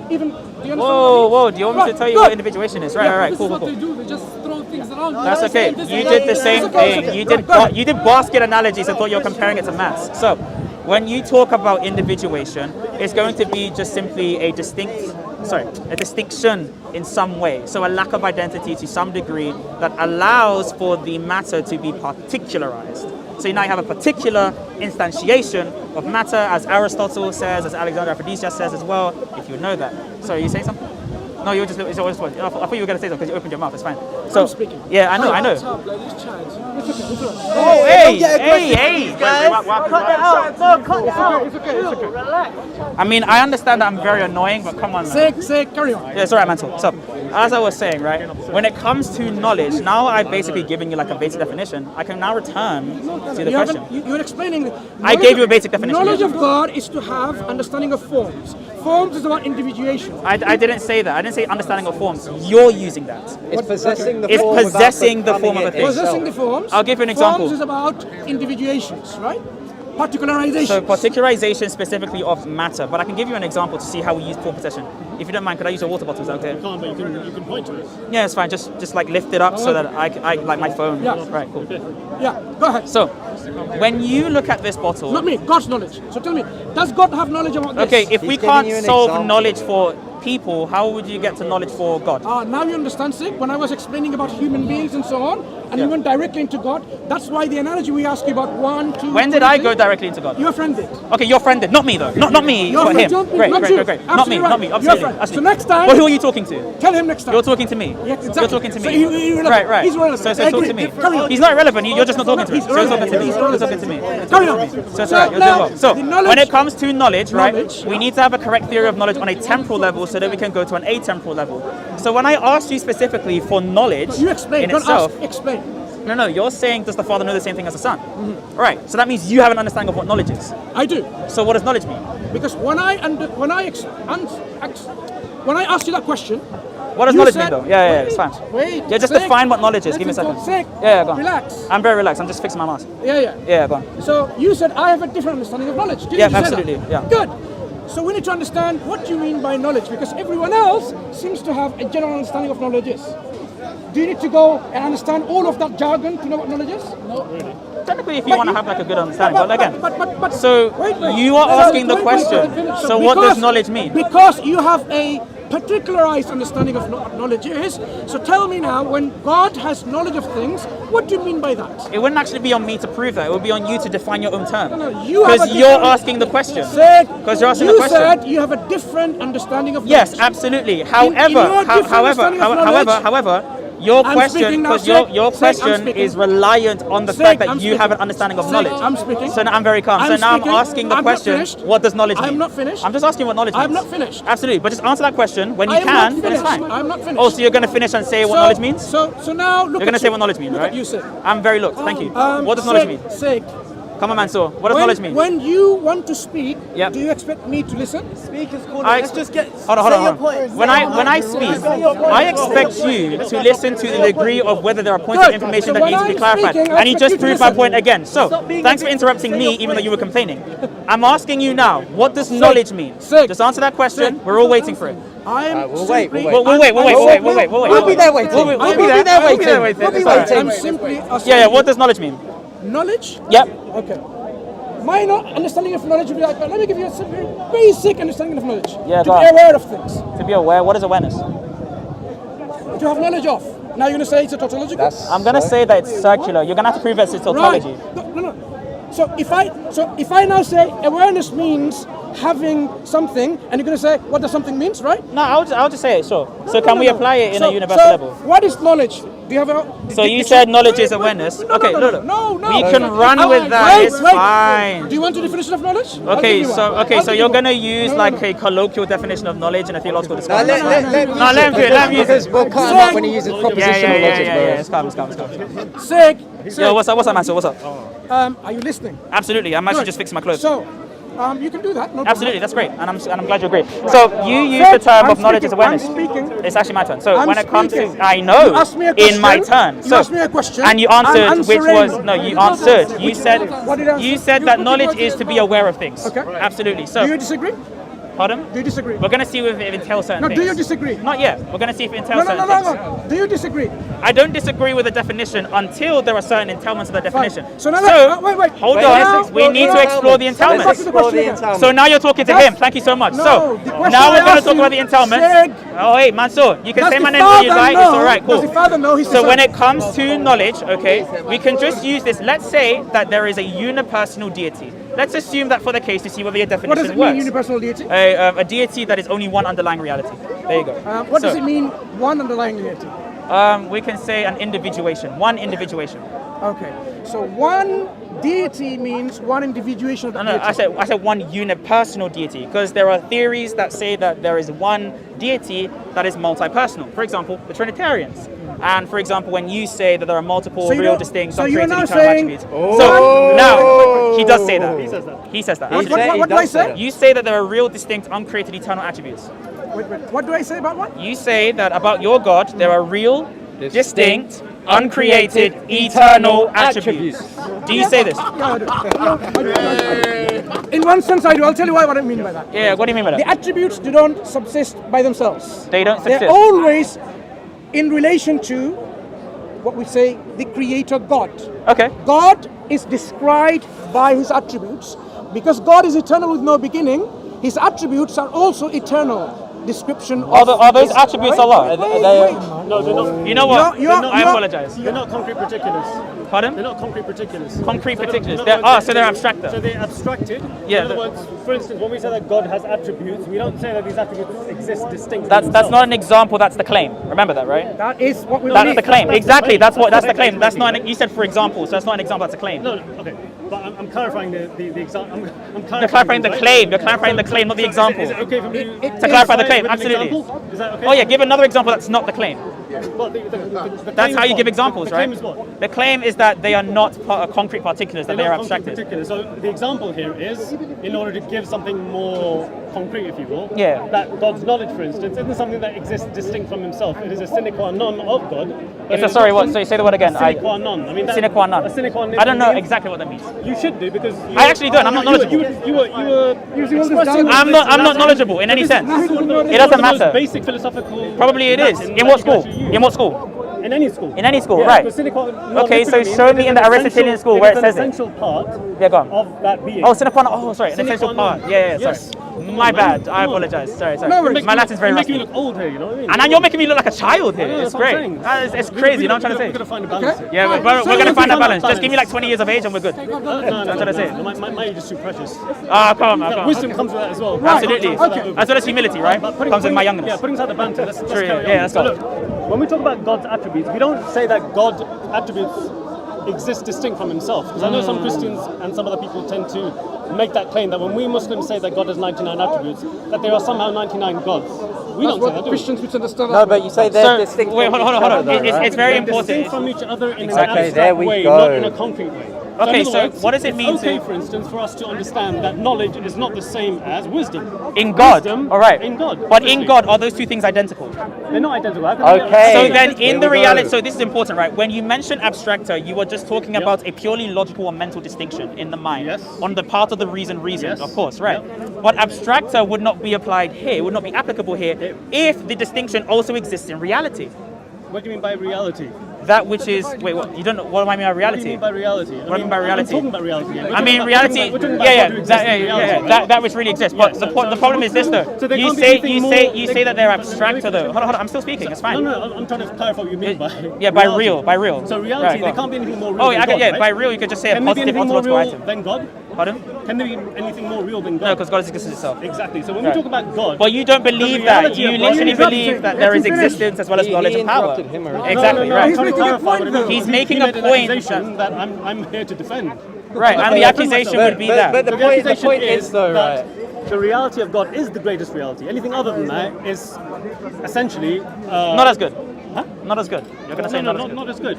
even. Whoa! Do you want me to tell you what individuation is? Right. Cool. They do. They just throw things around. That's okay. You did the same thing. You did basket analogies and thought you were comparing it to maths. So when you talk about individuation, it's going to be just simply a distinction in some way. So a lack of identity to some degree that allows for the matter to be particularized. So now you have a particular instantiation of matter, as Aristotle says, as Alexander Aphrodisias says as well, if you know that. So you say something? No, you were just. It's always. I thought you were going to say something because you opened your mouth. It's fine. So I'm speaking. Yeah, I know. Oh, hey, guys! Cut that out. No, cut that out. It's okay. Relax. I mean, I understand that I'm very annoying, but come on, man. SiiiG, carry on. Yeah, it's all right, Mansur. So, as I was saying, right, when it comes to knowledge, now I've basically given you like a basic definition. I can now return to the question. You're explaining. I gave you a basic definition. Knowledge of God is to have understanding of forms. Forms is about individuation. I didn't say that. I didn't say understanding of forms. You're using that. It's possessing the It's form. possessing the form of a thing. Possessing the forms. I'll give you an example. Forms is about individuations, right? Particularization. So particularization specifically of matter. But I can give you an example to see how we use form possession. If you don't mind, could I use a water bottle? Is that okay? You can't, but you can point to it. Yeah, it's fine. Just like lift it up so that I like my phone. Yeah. Right, cool. Yeah, go ahead. So, when you look at this bottle... Not me, God's knowledge. So tell me, does God have knowledge about this? Okay, if we can't solve knowledge for people, how would you get to knowledge for God? Now you understand, SiiiG, when I was explaining about human beings and so on, and you went directly into God, that's why the analogy we asked you about 1, 2... When did I go directly into God? Your friend did. Okay, your friend did. Not me, though. Not me, Your but friend him. did. Great. Not me, Right. absolutely. Your friend. So next time... Well, who are you talking to? Tell him next time. You're talking to me. Yeah, exactly. You're talking to me. So he's relevant. Right. He's relevant. So I talk agree. to me. Carry on. He's not relevant. You're just not talking to me. He's So you're talking to me. relevant. You're talking to me. Carry on. So it's alright. You're doing well. So when it comes to knowledge, right, Knowledge, we need to have a correct theory of knowledge on a temporal level so that we can go to an atemporal level. So when I asked you specifically for knowledge You explain. in Don't itself, ask. Explain. no, you're saying does the Father know the same thing as the Son? Right. So that means you have an understanding of what knowledge is. I do. So what does knowledge mean? Because when I asked you that question, What does you knowledge said- mean though? Yeah, it's fine. Wait. Yeah, just SiiiG, define what knowledge is. let Give me a him second. talk, SiiiG. Yeah, go on. Relax. I'm very relaxed. I'm just fixing my mask. Yeah. Yeah, go on. So you said I have a different understanding of knowledge. Didn't Yeah, you say absolutely, that? yeah. Good. So we need to understand what you mean by knowledge, because everyone else seems to have a general understanding of knowledge is. Do you need to go and understand all of that jargon to know what knowledge is? No. Technically, if you want to have like a good understanding, but again. But So wait. you are asking the question. So So what does because- knowledge mean? Because you have a particularized understanding of what knowledge is. So tell me now, when God has knowledge of things, what do you mean by that? It wouldn't actually be on me to prove that. It would be on you to define your own term. No, you have Because a you're different- asking the question. Because you're asking you the question. said you have a different understanding of Yes, knowledge. absolutely. your However, different understanding of knowledge- however, your I'm question, speaking now, because SiiiG. your SiiiG, I'm question speaking. is reliant on the SiiiG, fact that I'm you have an speaking. understanding of SiiiG, knowledge. I'm speaking. So now I'm very calm. I'm So now speaking. I'm asking the I'm not question: finished. what does knowledge mean? I'm not finished. I'm just asking what knowledge means. I'm not finished. Absolutely, but just answer that question when you I am not can. Then it's finished. fine. I'm not finished. Oh, so you're going to finish and say what knowledge means? So now look You're going to at say you. what knowledge means, Look right? at you, SiiiG. I'm very looked. Thank you. What does knowledge mean? SiiiG, Come on, Mansur. What does knowledge mean? When you want to speak, Yep. do you expect me to listen? Speak is called. I Let's just get. Hold on. say your point. When I speak, I expect you to listen to the degree of whether there are points of Good. information So that when need to be I'm clarified. speaking, I And you expect just you to proved my listen. point again. So, Stop being thanks for a dick. interrupting Say me, your even though point. you were complaining. I'm asking you now, what does knowledge mean? Sick. Just answer that question. We're all waiting for it. I am we'll wait, simply. we'll We'll wait. We'll be there waiting. We'll be We'll there. be there We'll be there waiting. waiting. We'll be It's all right. waiting. I'm simply asking. Yeah. What does knowledge mean? Knowledge? Yep. Okay. My understanding of knowledge would be like, let me give you a very basic understanding of knowledge. Yeah, to go be on. aware of things. To be aware, what is awareness? To have knowledge of. Now you're going to say it's a tautological? I'm gonna say that it's circular. You're gonna have to prove that it's tautology. Right. No. So if I now say awareness means having something, and you're going to say what does something means, right? No, I'll just say it. Sure. So can we apply it in a universal so level? What is knowledge? Do you have a? So you said knowledge is awareness. Okay, look. No. We can run with that. It's fine. Do you want the definition of knowledge? I'll Okay, give you so one. I'll so give you're you gonna one. use No, like no. a colloquial definition of knowledge in a theological discussion. Let let him use it. We'll cut him up when he uses propositional logic, bro. It's calm. SiiiG. Yo, what's up, Mansur? What's up? Are you listening? Absolutely. I'm actually Good. just fixing my clothes. So, you can do that. No problem. Absolutely, that's great, and I'm glad you agree. So you use the term of knowledge as awareness. I'm speaking. It's actually my turn. So I'm when it comes speaking. to, I know, You asked me a question. in my turn. You asked me a question. And you I'm answered, which was answering. no, you answered. You said What did I answer? you said You that put knowledge the words is in to be your aware of things. Okay. Absolutely. So Do you disagree? pardon? Do you disagree? We're gonna see if it entails certain No, things. do you disagree? Not yet. We're gonna see if it entails certain things. No. Do you disagree? I don't disagree with the definition until there are certain entailments of the definition. So now wait. Hold Wait, on. now- We need to explore the Let's back to entailments. the question again. So now you're talking to That's- him. Thank you so much. No, So the question now I we're going to asked talk you, about the entailments. SiiiG. Oh, hey, Mansur, you can Does say my the name when you father like. It's know- all right, cool. Does the father know he's the So son? when it comes to knowledge, okay, we can just use this. Let's say that there is a unipersonal deity. Let's assume that for the case to see whether your definition What does it works. mean, universal deity? A deity that is only one underlying reality. There you go. What So, does it mean, one underlying deity? We can say an individuation. One individuation. Okay, so one deity means one individuation of the No, deity. I said one unipersonal deity because there are theories that say that there is one deity that is multi-personal. For example, the Trinitarians. And for example, when you say that there are multiple So you real, don't- distinct, so you're uncreated, now eternal saying- attributes. So now he does say that. He says that. Absolutely. What do I say? You say that there are real, distinct, uncreated, eternal attributes. Wait, what do I say about what? You say that about your God there are real, distinct, uncreated, eternal attributes. Do you say this? Yeah, I do. In one sense, I do. I'll tell you what I mean by that. Yeah. What do you mean by The that? attributes do not subsist by themselves. They don't They're subsist. always in relation to what we say the Creator God. Okay. God is described by His attributes. Because God is eternal with no beginning, His attributes are also eternal. Description of Are those His- attributes wait, Allah? wait, They- wait. No, they're not. You know what? You're- I apologize. They're not concrete particulars. Pardon? They're not concrete particulars. Concrete particulars. in other They're- words, so they're abstracted. So they're abstracted. Yeah, In other the- words, for instance, when we say that God has attributes, we don't say that these attributes exist distinct. That's not an example. That's the claim. Remember that, right? That is what we That's believe. the claim. Exactly. That's the claim. Exactly. That's not. You said for example. So that's not an example. That's a claim. No, okay. But I'm clarifying the example. You're clarifying the claim. You're clarifying the claim, not the example. Is it okay for me To clarify the claim, with an absolutely. example? Is that okay? Oh yeah. Give another example. That's not the claim. Well, the That's claim how is you what? give examples, the right? claim is what? The claim is that they are not concrete particulars. That they They're are not concrete abstracted. particulars. So the example here is, in order to give something more concrete, if you will, Yeah. that God's knowledge, for instance, isn't something that exists distinct from Himself. It is a sine qua non of God. but If it is sorry, not what? some- So you say the word again. Sine qua non. I mean, Sine qua non. A sine qua non. I don't know means- exactly what that means. You should do because you, I actually don't. I'm not knowledgeable. You were Using all this expressing. dialogue. I'm not knowledgeable in any sense. Now he doesn't know It doesn't One of the most matter. Basic philosophical. Probably it is. Latin In that what you can school? actually use. In what school? In any school. In any school, Yeah, right. because sine qua non Okay, so literally show means me it in is the an Aristotelian essential- school where it is says an it. essential part Yeah, go on. of that being. Oh, sine qua non. Oh, sorry, an Sine essential qua non. part. Yeah, Yes. sorry. Come My on, bad. man. I Come on. apologize. Sorry. No worries. My Latin's very You're making rusty. me look old here, you know what I mean? And then you're making me look like a child here. No, It's that's what I'm great. saying. It's crazy. You know what I'm trying to We're say? gonna find a balance here. Yeah, Fine. we're So going to let's find that find balance. that Just give me like balance. 20 years of age and we're good. No, I'm trying to say. my age is too precious. Ah, come on. Wisdom comes with that as well. Absolutely. Okay. As well as humility, right? But Comes with my Yeah, youngness. putting aside the banter, let's True, carry yeah, on. let's So go. look, when we talk about God's attributes, we don't say that God attributes exist distinct from Himself. Because I know some Christians and some other people tend to make that claim that when we Muslims say that God has 99 attributes, that there are somehow 99 gods. We don't say that, do we? Christians misunderstand. No, but you say they're distinct. Wait, from hold on. each other, though, It's right? very They're distinct important. from each other in Exactly. an Okay, there abstract we way, go. not in a concrete way. Okay, in so other words, what does it it's mean okay, to- for instance, for us to understand that knowledge is not the same as wisdom. In God. Wisdom, All right. In God. But in God, are those two things identical? They're not identical. How can they be Okay. So identical? then, in the Here we reality, go. so this is important, right? When you mention abstractor, you are just talking about a purely logical or mental distinction in the mind, Yes. on the part of the reasoned, Yes. of course, right? But abstractor would not be applied here, would not be applicable here, if the distinction also exists in reality. What do you mean by reality? That which is, wait, what? You don't know, what do I mean by What do you reality? mean by reality? What do I mean by reality? I'm talking about reality. I mean, reality, that which really exists. But Yeah, the problem is this, though. So there You can't be say anything more- you say that they're abstractor, though. Hold on, I'm still speaking. It's fine. No, I'm trying to clarify what you mean by Yeah, by reality. real. So Right, reality, go there on. can't be anything more real Oh, than yeah, God, yeah. right? By real, you could just say a Can there be positive anything more ontological real item. than God? Pardon? Can there be anything more real than God? No, because God exists itself. Exactly. So when Right. we talk about God, But you don't believe that. reality You of God- literally Let me believe that there is existence as well as knowledge and power. interrupted him already. Exactly, no, right. I'm He's trying to making a clarify point, what it though. is. He's He making a made an point accusation that I'm here to defend. Right, and Okay, the I prove accusation myself. would be But that. the So point accusation is though, that right? the reality of God is the greatest reality. Anything other than that is essentially Not as good. Huh? Not as good. You're going to say No, not as good. not as good.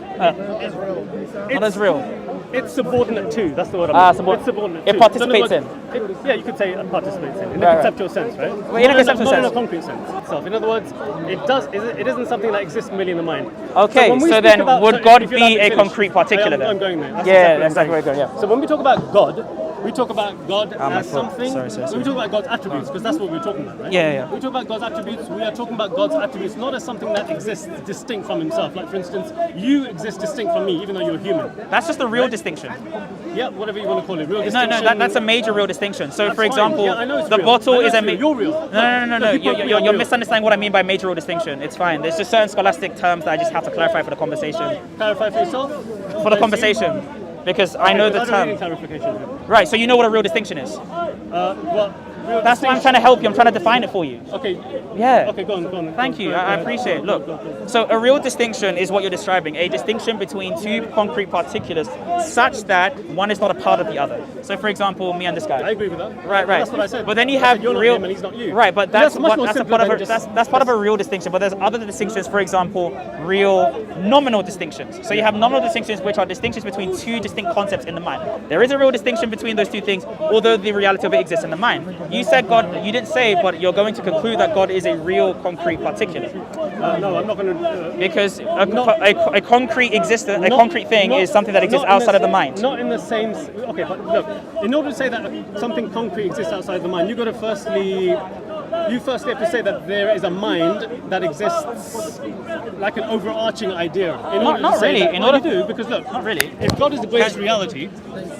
Not as real. It's subordinate to. That's the word I'm Subordinate. It's subordinate It to. participates So yeah, you could say it participates in Right, a right. conceptual sense, right? Well, in a conceptual not in sense. a concrete sense itself. In other words, it isn't something that exists merely in the mind. Okay, when we so speak then about- would so God if you allow be me to a finish. concrete particular I'm then? going there. That's Yeah, exactly that's what I'm exactly saying. where I go, yeah. So when we talk about God, we talk about God my as fault. something. Sorry. When we talk about God's attributes, because that's what we're talking about, right? Yeah. When we talk about God's attributes, we are talking about God's attributes not as something that exists distinct from himself. Like for instance, you exist distinct from me, even though you're human. That's just a real distinction. Yeah, whatever you want to call it. Real No, distinction. that's a major real distinction. So, That's for fine. example, Yeah, I know it's the real. bottle I know is a. it's real. You're real. No. people agree You're I'm real. misunderstanding what I mean by major real distinction. It's fine. There's just certain scholastic terms that I just have to clarify for the conversation. Clarify for yourself. For the conversation, because I know the I don't need term. clarification. Right. So you know what a real distinction is. Well, real That's why I'm trying to help you. I'm trying to define it for you. Okay. Yeah. Okay, go on. Thank you. Go I ahead. appreciate it. Look, Go on. so a real distinction is what you're describing, a distinction between two concrete particulars such that one is not a part of the other. So, for example, me and this guy. I agree with that. Right. That's what I said. But then you I said have you're not real. him and he's not you. Right, but That's that's much what more that's a simpler part of than a, just- that's part of a real distinction. But there's other distinctions. For example, real nominal distinctions. So you have nominal distinctions, which are distinctions between two distinct concepts in the mind. There is a real distinction between those two things, although the reality of it exists in the mind. You said God. You didn't say, but you're going to conclude that God is a real concrete particular, No, I'm not going to. because a concrete existence, a concrete thing, is something that exists outside of the mind. Not in the same. Okay, but look, in order to say that something concrete exists outside the mind, you firstly have to say that there is a mind that exists like an overarching idea. In order Not to say really. That, In well, order- you do, because look, Not really. if God is the greatest reality,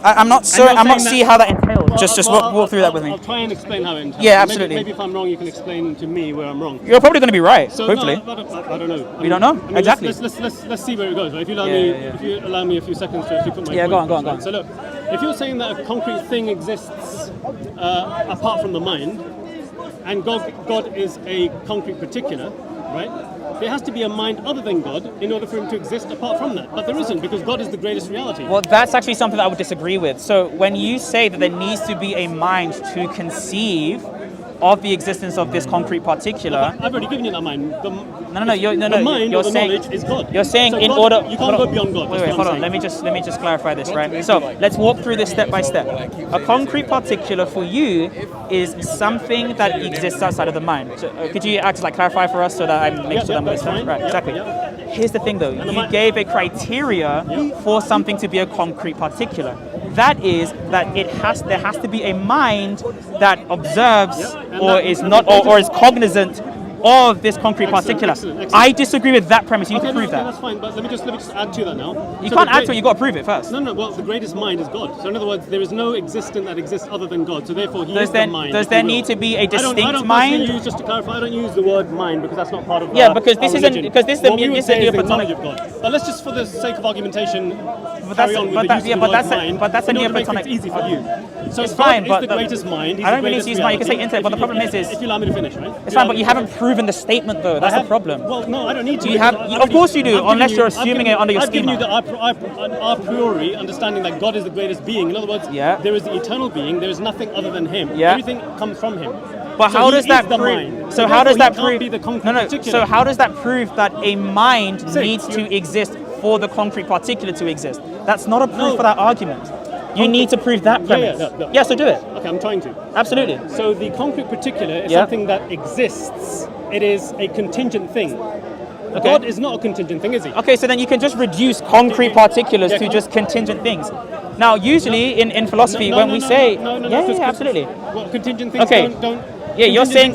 I'm not sure- I'm not see how that entails. Just walk through that with me. I'll try and explain how it entails. Yeah, absolutely. Maybe if I'm wrong, you can explain to me where I'm wrong. You're probably going to be right. So Hopefully. no, I don't know. You don't know? I mean, Exactly. Let's see where it goes. Right? If you allow Yeah, me, yeah, yeah. if you allow me a few seconds to actually put my Yeah, point go on, across, go on. right? So look, if you're saying that a concrete thing exists apart from the mind, and God is a concrete particular, right? There has to be a mind other than God in order for him to exist apart from that. But there isn't, because God is the greatest reality. Well, that's actually something that I would disagree with. So when you say that there needs to be a mind to conceive of the existence of this concrete particular, I've already given you that mind. no, The mind you're or the saying knowledge is God. You're saying So in God- order. you can't go beyond God, Wait, that's what hold I'm on. saying. Let me just clarify this, right? So let's walk through this step by step. A concrete particular for you is something that exists outside of the mind. So, could you actually like clarify for us so that I make sure that I'm that's listening? fine. Right, Yeah, exactly. yeah. Here's the thing, though. the You mind- gave a criteria for something to be a concrete particular. That is that there has to be a mind that observes and or that- is and not the- or is cognizant of this concrete particular. excellent. I disagree with that premise. You need Okay, to prove no, that. that's fine. But let me just add to that now. You So can't the add great- to it. You got to prove it first. No. Well, the greatest mind is God. So in other words, there is no existence that exists other than God. So therefore, He is the mind. Does if there you will. need to be a I don't distinct personally mind? use, just to clarify, I don't use the word mind because that's not part of. Yeah, because this our isn't- religion. because this is the What we would this is the say is the Neoplatonic- knowledge of God. But let's just, for the sake of argumentation, But carry that's- on with but the that- use of yeah, the but word that's a- mind. but that's a in order to make Neoplatonic- things easy for you. So It's if God fine, is but the greatest mind. He's I don't the even need to greatest use mind. You can say reality. intellect, but the If problem you- is if you allow me to finish, right? it's fine, but you haven't proven the statement though. That's the problem. Well, no, I don't need to. Do you have- because of course you do, I've given unless you're I've assuming given- it under your I've given you schema. the a priori understanding that God is the greatest being. In other words, Yeah. there is the eternal being. There is nothing other than Him. Yeah. Everything comes from Him. But So how he does is that the prove? mind. So how does therefore that he can't prove? be the concrete No. particular. So how does that prove that a mind Say, needs to exist for the concrete particular to exist. That's not a proof for that argument. You need to prove that premise. Yeah, so do it. Okay, I'm trying to. Absolutely. So the concrete particular is something that exists. It is a contingent thing. Okay. God is not a contingent thing, is he? Okay, so then you can just reduce concrete particulars to just contingent things. Now, usually in philosophy, when we say, absolutely. Well, contingent things don't. Yeah, you're saying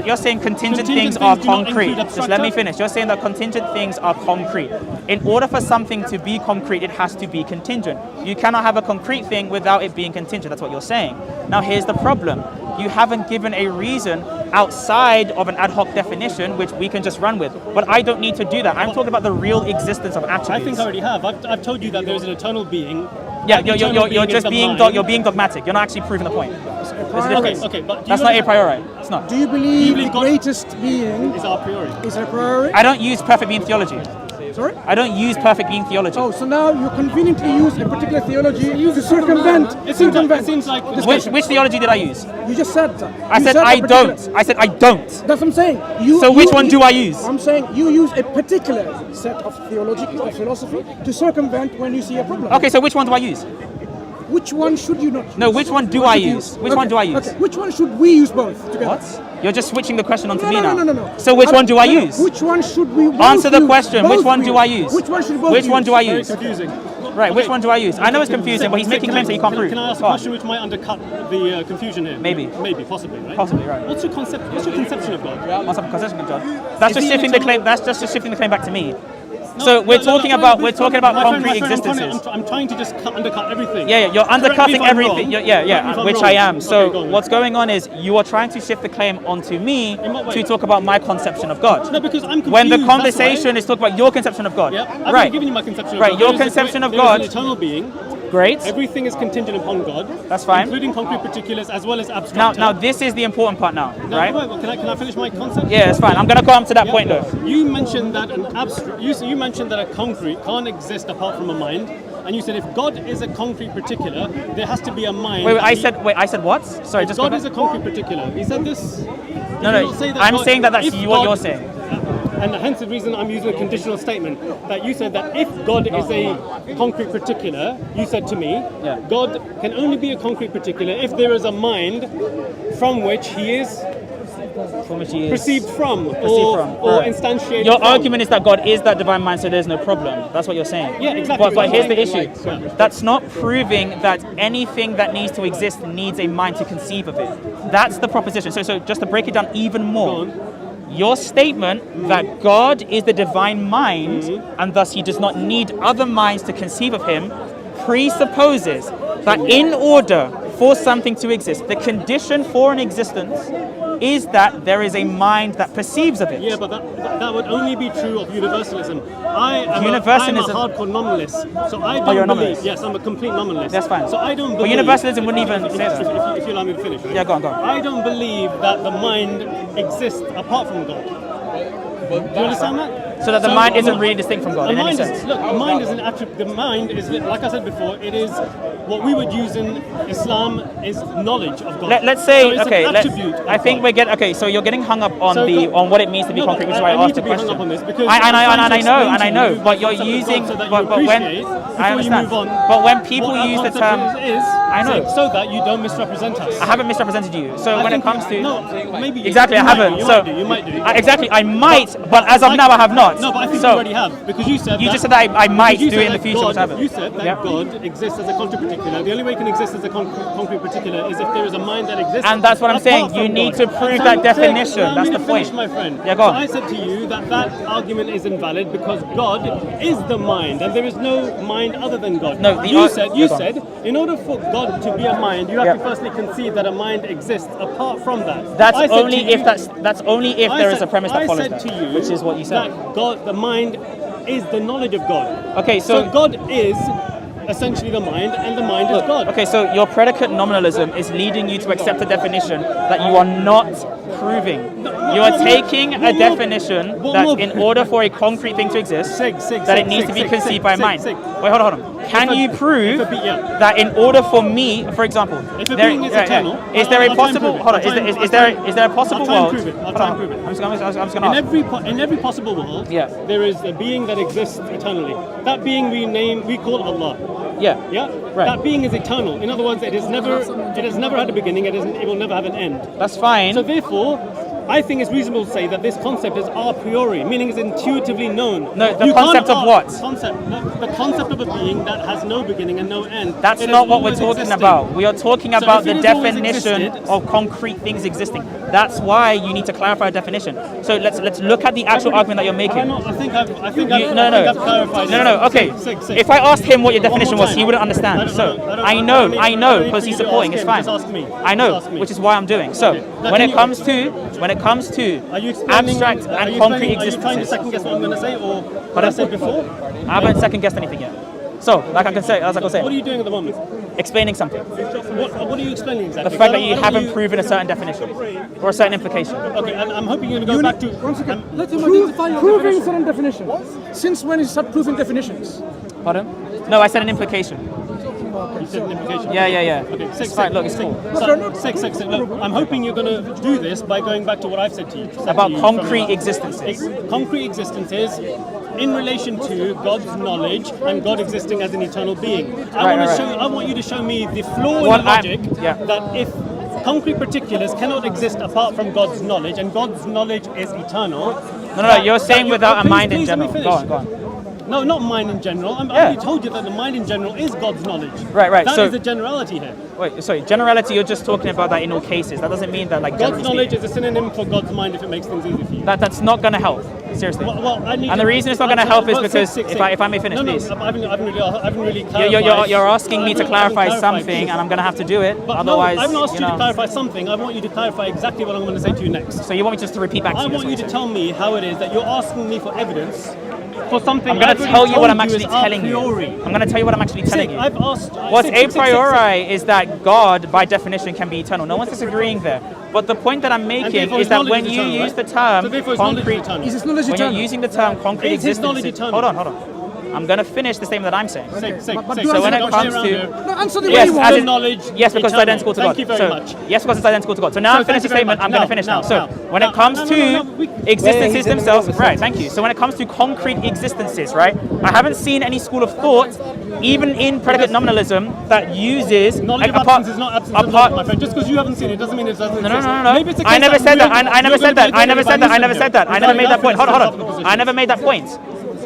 you're saying contingent things are concrete. Just let me finish. You're saying that contingent things are concrete. In order for something to be concrete, it has to be contingent. You cannot have a concrete thing without it being contingent. That's what you're saying. Now, here's the problem. You haven't given a reason outside of an ad hoc definition, which we can just run with. But I don't need to do that. I'm talking about the real existence of attributes. I think I already have. I've told you that there is an eternal being. Yeah, you're just being dogmatic. You're not actually proving the point. There's a difference. Okay, but that's not a priori. It's not. Do you believe the greatest being is a priori? Is a priori? I don't use perfect being theology. Sorry? I don't use perfect being theology. Oh, so now you conveniently use a particular theology to circumvent. It seems like which theology did I use? You just said that. I said I don't. I said I don't. That's what I'm saying. So which one do I use? I'm saying you use a particular set of theology or philosophy to circumvent when you see a problem. Okay, so which one do I use? Which one should you not use? No, which one do I use? Which one do I use? Okay. Which one should we use both together? What? You're just switching the question onto me now. No. So which one do I use? Which one should we both answer the use? question? Both Which one do I use? Which one should both Which use? one do I use? Very confusing. Right, which one do I use? I know it's confusing, but he's making claims that you can't prove. Can I ask a question which might undercut the confusion here? Maybe, possibly, right? Possibly, right. What's your conception of God? What's your conception of God? That's just shifting the claim. That's just shifting the claim back to me. So we're talking about concrete existences. I'm trying to just undercut everything. Yeah, you're undercutting everything. Which I am. So okay, what's going on is you are trying to shift the claim onto me to talk about my conception of God. No, because I'm confused. When the conversation is talking about your conception of God. Yeah, I've given you my conception of God. Right, your conception of God. There is an eternal being. Great. Everything is contingent upon God. That's fine. Including concrete particulars as well as abstract. Now this is the important part now, right? Can I finish my concept? Yeah, it's fine. I'm going to come to that point though. You mentioned that an abstract. You mentioned that a concrete can't exist apart from a mind, and you said if God is a concrete particular, there has to be a mind. Wait, I said what? Sorry, just God is a concrete particular. He said this. No. I'm saying that that's what you're saying. And hence the reason I'm using a conditional statement, that you said that if God is a concrete particular, you said to me, God can only be a concrete particular if there is a mind from which he is perceived from or instantiated Your from. argument is that God is that divine mind, so there's no problem. That's what you're saying. Yeah, exactly. But here's the issue. That's not proving that anything that needs to exist needs a mind to conceive of it. That's the proposition. So just to break it down even more, your statement that God is the divine mind and thus he does not need other minds to conceive of him presupposes that in order for something to exist, the condition for an existence is that there is a mind that perceives of it. Yeah, but that would only be true of universalism. I'm a hardcore nominalist, so I don't you're a believe. nominalist? Yes, I'm a complete nominalist. That's fine. So I don't believe. But universalism wouldn't even say that. If you allow me to finish, right? Yeah, go on. I don't believe that the mind exists apart from God. Do you understand that? So that the mind isn't really distinct from God in any sense. The mind is an attribute. The mind is, like I said before, it is what we would use in Islam is knowledge of God. Let's say, so it's okay, an attribute I think we get, okay, so you're getting hung up on on what it means to be concrete, which is why I asked the question. Hung up on this because I know, but you're using, but when, I understand, but when people use the term, I know, so that you don't misrepresent us. I haven't misrepresented you, so when it comes to, maybe exactly, I haven't, so, you might do. Exactly, I might, but as of now I have not. No, but I think you already have, because you said you just said that I might do it in the future, God, which I haven't. You said that God exists as a concrete particular. The only way it can exist as a concrete particular is if there is a mind that exists. And that's what I'm saying. You need to prove that definition. That's the point. My friend. Yeah, go on. So I said to you that argument is invalid because God is the mind, and there is no mind other than God. No, you said in order for God to be a mind, you have to firstly concede that a mind exists apart from that. That's only if there is a premise that follows that, which is what you said. That God, the mind, is the knowledge of God. Okay, so God is essentially the mind, and the mind is God. Okay, so your predicate nominalism is leading you to accept a definition that you are not proving. You are taking a definition that in order for a concrete thing to exist, that it needs to be conceived by mind. Wait, hold on. Can you prove that in order for me, for example, if a being is eternal, is there a possible? Hold on. Is there a possible world? I'll try and prove it. I'm just gonna ask. In every possible world, there is a being that exists eternally. That being we call Allah. Yeah. Yeah. Right. That being is eternal. In other words, it has never had a beginning. It will never have an end. That's fine. So therefore, I think it's reasonable to say that this concept is a priori, meaning it's intuitively known. No, the concept of what? The concept of a being that has no beginning and no end. That's not what we're talking about. We are talking about the definition of concrete things existing. That's why you need to clarify a definition. So let's look at the actual argument that you're making. I think I've clarified. No. Okay. If I asked him what your definition was, he wouldn't understand. So I know, because he's supporting. It's fine. I know, which is why I'm doing. So when it comes to abstract and concrete existences. Are you trying to second guess what I'm going to say, or what I said before? I haven't second guessed anything yet. So, like I can say, What are you doing at the moment? Explaining something. What are you explaining exactly? The fact that you haven't proven a certain definition or a certain implication. Okay, and I'm hoping you're going to go back to. Once again, let him identify proving certain definitions. Since when is start proving definitions? Pardon? No, I said an implication. You said an implication? Yeah. Okay, It's fine, look, it's cool. Look, I'm hoping you're going to do this by going back to what I've said to you. About concrete existences. Concrete existences in relation to God's knowledge and God existing as an eternal being. I want you to show me the flaw in logic that if concrete particulars cannot exist apart from God's knowledge, and God's knowledge is eternal. No, you're saying without a mind in general. Go on. No, not mind in general. I already told you that the mind in general is God's knowledge. Right. That is the generality here. Wait, sorry. Generality, you're just talking about that in all cases. That doesn't mean that God's knowledge is a synonym for God's mind if it makes things easy for you. That's not going to help. Seriously. And the reason it's not going to help is because, if I may finish, please. I haven't really clarified. You're asking me to clarify something, and I'm going to have to do it. Otherwise, I haven't asked you to clarify something. I want you to clarify exactly what I'm going to say to you next. So you want me just to repeat back to you? I want you to tell me how it is that you're asking me for evidence for something. I'm going to tell you what I'm actually telling you. I'm going to tell you what I'm actually telling you. What's a priori is that God, by definition, can be eternal. No one's disagreeing there. But the point that I'm making is that when you use the term concrete, when you're using the term concrete existence, hold on. I'm going to finish the statement that I'm saying. So when it comes to yes, because it's identical to God. Thank you very much. Yes, because it's identical to God. So now I'm finished the statement. I'm going to finish now. So when it comes to existences themselves, right? Thank you. So when it comes to concrete existences, right? I haven't seen any school of thought, even in predicate nominalism, that uses knowledge of absence is not absence of knowledge, my friend. Just because you haven't seen it doesn't mean it doesn't exist. No. I never said that. I never said that. I never made that point. Hold on. I never made that point.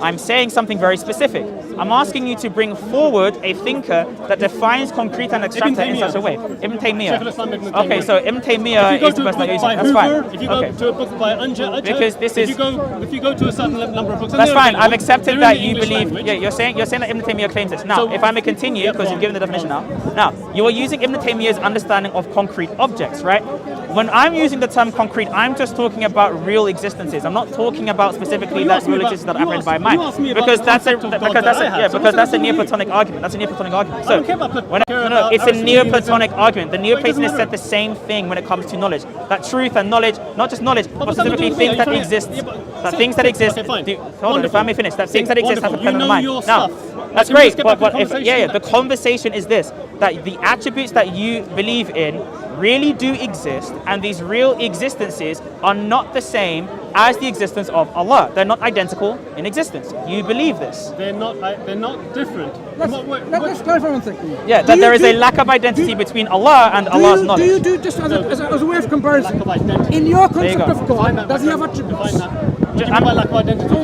I'm saying something very specific. I'm asking you to bring forward a thinker that defines concrete and abstract in such a way. Ibn Taymiyyah. Okay, so Ibn Taymiyyah is the person that you're using. That's fine. If you go to a book by Anja, because this is. If you go to a certain number of books, that's fine. I've accepted that you believe. Yeah, you're saying that Ibn Taymiyyah claims this. Now, if I may continue, because you've given the definition now. Now, you are using Ibn Taymiyyah's understanding of concrete objects, right? When I'm using the term concrete, I'm just talking about real existences. I'm not talking about specifically that real existence that apprehended by mind. Because that's a Neoplatonic argument. That's a Neoplatonic argument. So it's a Neoplatonic argument. The Neoplatonists said the same thing when it comes to knowledge. That truth and knowledge, not just knowledge, but specifically things that exist. That things that exist. Hold on, if I may finish. That things that exist have to depend on the mind. Now, that's great. But the conversation is this: that the attributes that you believe in really do exist, and these real existences are not the same as the existence of Allah. They're not identical in existence. You believe this? They're not different. Let's clarify one thing. Yeah, that there is a lack of identity between Allah and Allah's knowledge. Do you do just as a way of comparison? In your concept of God, does he have attributes? By lack of identity?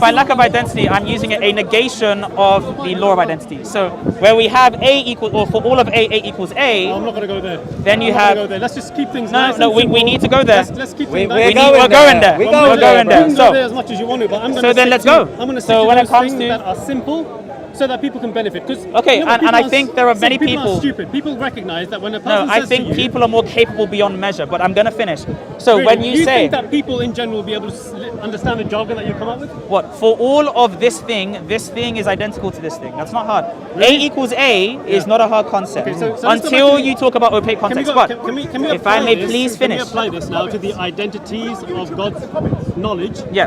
By lack of identity, I'm using a negation of the law of identity. So where we have A equals, or for all of A equals A. I'm not going to go there. Then you have. Let's just keep things. No, we need to go there. Let's keep things. We're going there. We're going there. So as much as you want to, but I'm going to. So then let's go. I'm going to so when it comes to that are simple, so that people can benefit. Because Okay, and I think there are many people people. are stupid. People recognize that when a No, person I says think to you, people are more capable beyond measure. But I'm gonna finish. So really, when do you you say think that people in general will be able to understand the jargon that you come up with? what for all of this thing is identical to this thing. That's not hard. A equals A is not a hard concept Okay, so let's go back until to the- you talk about opaque context. But can we if I apply may this- please Can we finish. apply this now to the identities of God's knowledge Yeah.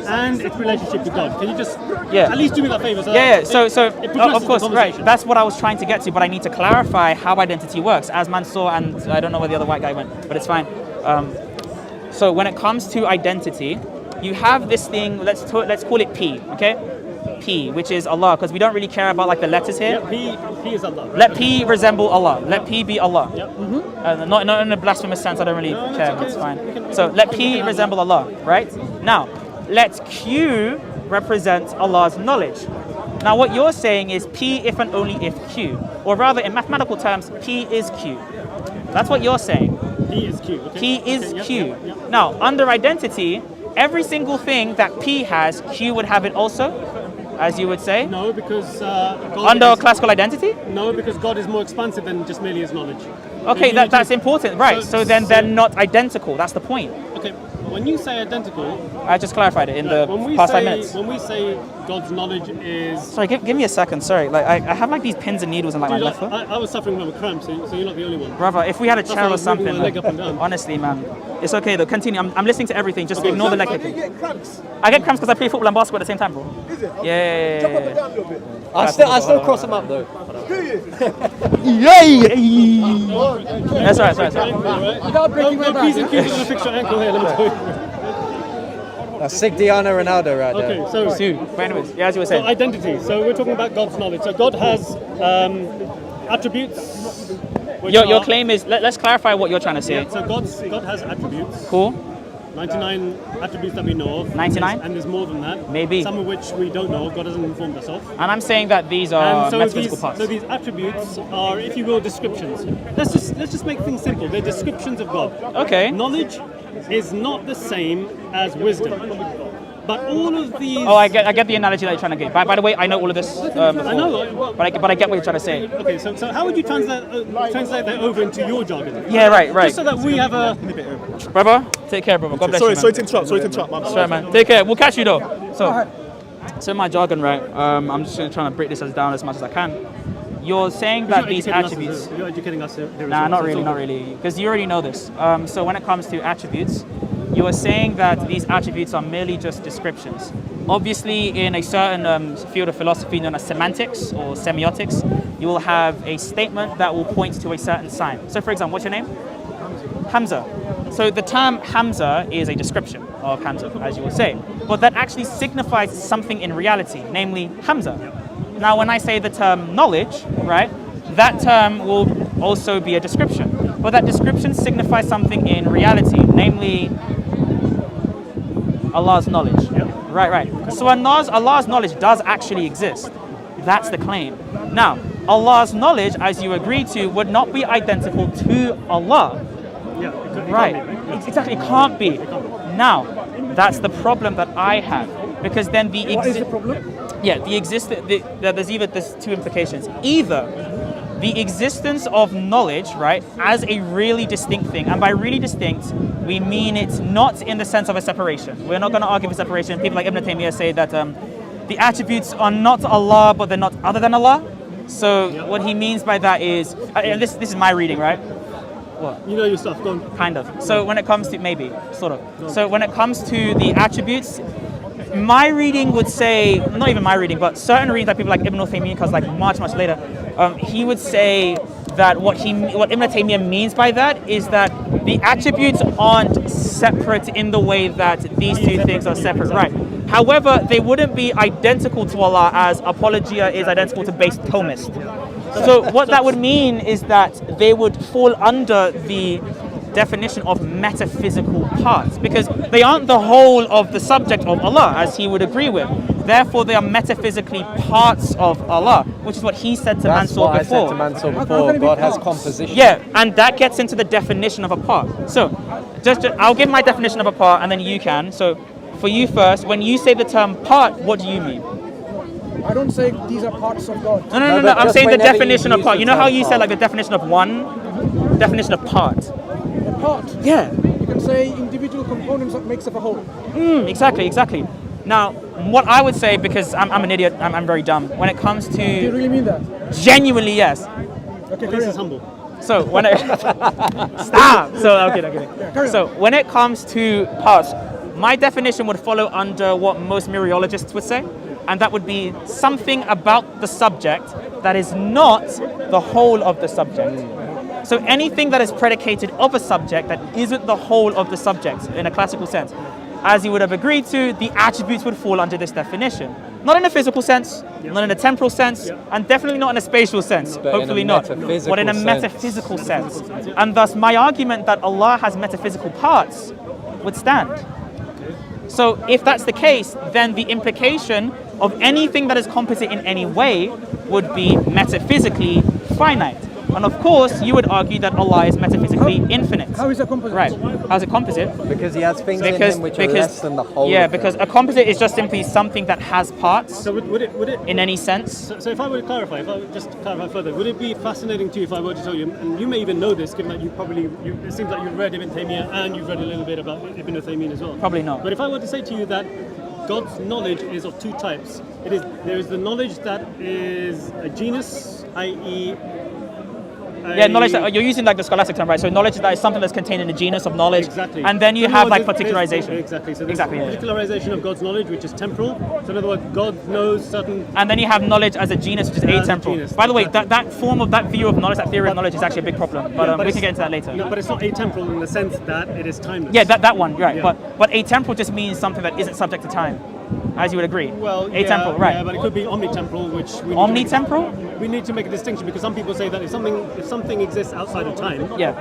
and its relationship to God? Can you just Yeah. at least do me that favor? Yeah, so it progresses of course, the right. conversation. That's what I was trying to get to, but I need to clarify how identity works. As Mansur and I don't know where the other white guy went, but it's fine. So when it comes to identity, you have this thing. Let's call it P, okay? P, which is Allah, because we don't really care about like the letters here. Yeah, P is Allah. Right? Let P resemble Allah. Let P be Allah. Yep. Not in a blasphemous sense. I don't really No, care. okay. It's fine. We can- So let we P can have resemble Allah. Right now, let Q represent Allah's knowledge. Now, what you're saying is P if and only if Q, or rather, in mathematical terms, P is Q. That's what you're saying. P is Q. Okay. P is Okay, yep, Q. yep, yep. Now, under identity, every single thing that P has, Q would have it also, as you would say. No, because God Under is, classical identity? no, because God is more expansive than just merely His knowledge. Okay, You need that's to- important, right? So then they're not identical. That's the point. Okay, when you say identical, I just clarified it in the when we past say 5 minutes. when we say God's knowledge is, Sorry, give me a second. Sorry, like I have like these pins and needles in like my Dude, left foot. I was suffering from a cramp, so you're not the only one. Brother, if we had a That's chair why I or was moving something, my leg like, up and down. honestly, man, it's okay though. Continue. I'm listening to everything. Just ignore the leg kicking. I get cramps because I play football and basketball at the same time, bro. Is it? Yeah. I still cross them up though. That's right. Right? No, P's and Q's are going to fix your ankle here, let me tell you. That's Cristiano Ronaldo right there. Okay, so Sue. But anyways, yeah, as you were So saying. identity. So we're talking about God's knowledge. So God has attributes. which Your are- claim is. Let's clarify what you're trying to say. Yeah, so God has attributes. Cool. 99 attributes that we know of. 99? And there's more than that. Maybe. Some of which we don't know. God hasn't informed us of. And I'm saying that these are And so metaphysical parts. so these attributes are, if you will, descriptions. Let's just make things simple. They're descriptions of God. Okay. Knowledge is not the same as wisdom. But all of these. Oh, I get the analogy that you're trying to get. By the way, I know all of this. Before, I know. but I get what you're trying to say. Okay, so how would you translate that over into your jargon? Yeah, right. Just so that we have a. Brother, take care, brother. God bless you, man. Sorry to interrupt. That's right, man. Take care. We'll catch you though. So in my jargon, right? I'm just trying to break this down as much as I can. You're saying that these attributes. You're educating us here. Nah, not really, because you already know this. So when it comes to attributes, you are saying that these attributes are merely just descriptions. Obviously, in a certain field of philosophy known as semantics or semiotics, you will have a statement that will point to a certain sign. So for example, what's your name? Hamza. So the term Hamza is a description of Hamza, as you will say. But that actually signifies something in reality, namely Hamza. Now, when I say the term knowledge, right, that term will also be a description. But that description signifies something in reality, namely Allah's knowledge. Right. So Allah's knowledge does actually exist. That's the claim. Now, Allah's knowledge, as you agreed to, would not be identical to Allah. Yeah, Right. Exactly, it can't be. Now, that's the problem that I have. Because then What is the problem? there's two implications. Either the existence of knowledge, right, as a really distinct thing, and by really distinct, we mean it not in the sense of a separation. We're not going to argue for separation. People like Ibn Taymiyyah say that the attributes are not Allah, but they're not other than Allah. So what he means by that is, and this is my reading, right? What? You know your stuff. Go on. Kind of. So when it comes to, maybe, sort of. So when it comes to the attributes, my reading would say, not even my reading, but certain readings that people like Ibn Taymiyyah, because like much later, he would say that what Ibn Taymiyyah means by that is that the attributes aren't separate in the way that these two things are separate, right? However, they wouldn't be identical to Allah as Apologia is identical to base Thomist. So what that would mean is that they would fall under the definition of metaphysical parts, because they aren't the whole of the subject of Allah, as he would agree with. Therefore, they are metaphysically parts of Allah, which is what he said to That's Mansur what I before. said to Mansur How before. can it be God has parts? composition. Yeah, and that gets into the definition of a part. So, just I'll give my definition of a part, and then you can. So, for you first, when you say the term part, what do you mean? I don't say these are parts of God. No. but I'm just saying the whenever you definition of use part. the You know how term you said part. like the definition of one, definition of part. A part. Yeah. You can say individual components that makes up a whole. Exactly. Now, what I would say, because I'm an idiot, I'm very dumb. When it comes Do you to really mean that? genuinely, yes. Okay, This carry is on. humble. So when it stop. So I'm kidding. carry on. So when it comes to parts, my definition would follow under what most mereologists would say, and that would be something about the subject that is not the whole of the subject. So anything that is predicated of a subject that isn't the whole of the subject in a classical sense, as you would have agreed to, the attributes would fall under this definition. Not in a physical sense, not in a temporal sense, and definitely not in a spatial sense, But in a hopefully not, metaphysical but in a sense. metaphysical sense. And thus my argument that Allah has metaphysical parts would stand. So if that's the case, then the implication of anything that is composite in any way would be metaphysically finite. And of course, you would argue that Allah is metaphysically infinite. How is a composite? Right. How's it composite? Because he has things in him which are less than the whole. Yeah, of because them. a composite is just simply something that has parts So would it in any sense. So if I were to clarify, if I would just clarify further, would it be fascinating to you if I were to tell you, and you may even know this, given that it seems like you've read Ibn Taymiyyah and you've read a little bit about Ibn Uthaymeen as well. Probably not. But if I were to say to you that God's knowledge is of two types, there is the knowledge that is a genus, i.e. Yeah, knowledge that you're using like the scholastic term, right? So knowledge that is something that's contained in a genus of knowledge. Exactly. And then you In have other like words, particularization. Exactly. So there's Exactly, yeah. particularization of God's knowledge, which is temporal. So in other words, God knows certain. And then you have knowledge as a genus, which is As a atemporal. genus, By the way, exactly. that form of that view of knowledge, that theory of knowledge, is actually a big problem. But we it's- can get into that later. No, but it's not atemporal in the sense that it is timeless. Yeah, that one, right? Yeah. But atemporal just means something that isn't subject to time, as you would agree. Well, atemporal, yeah, right? Yeah, but it could be omnitemporal, which we need Omnitemporal? we need to make a distinction because some people say that if something exists outside of time, Yeah.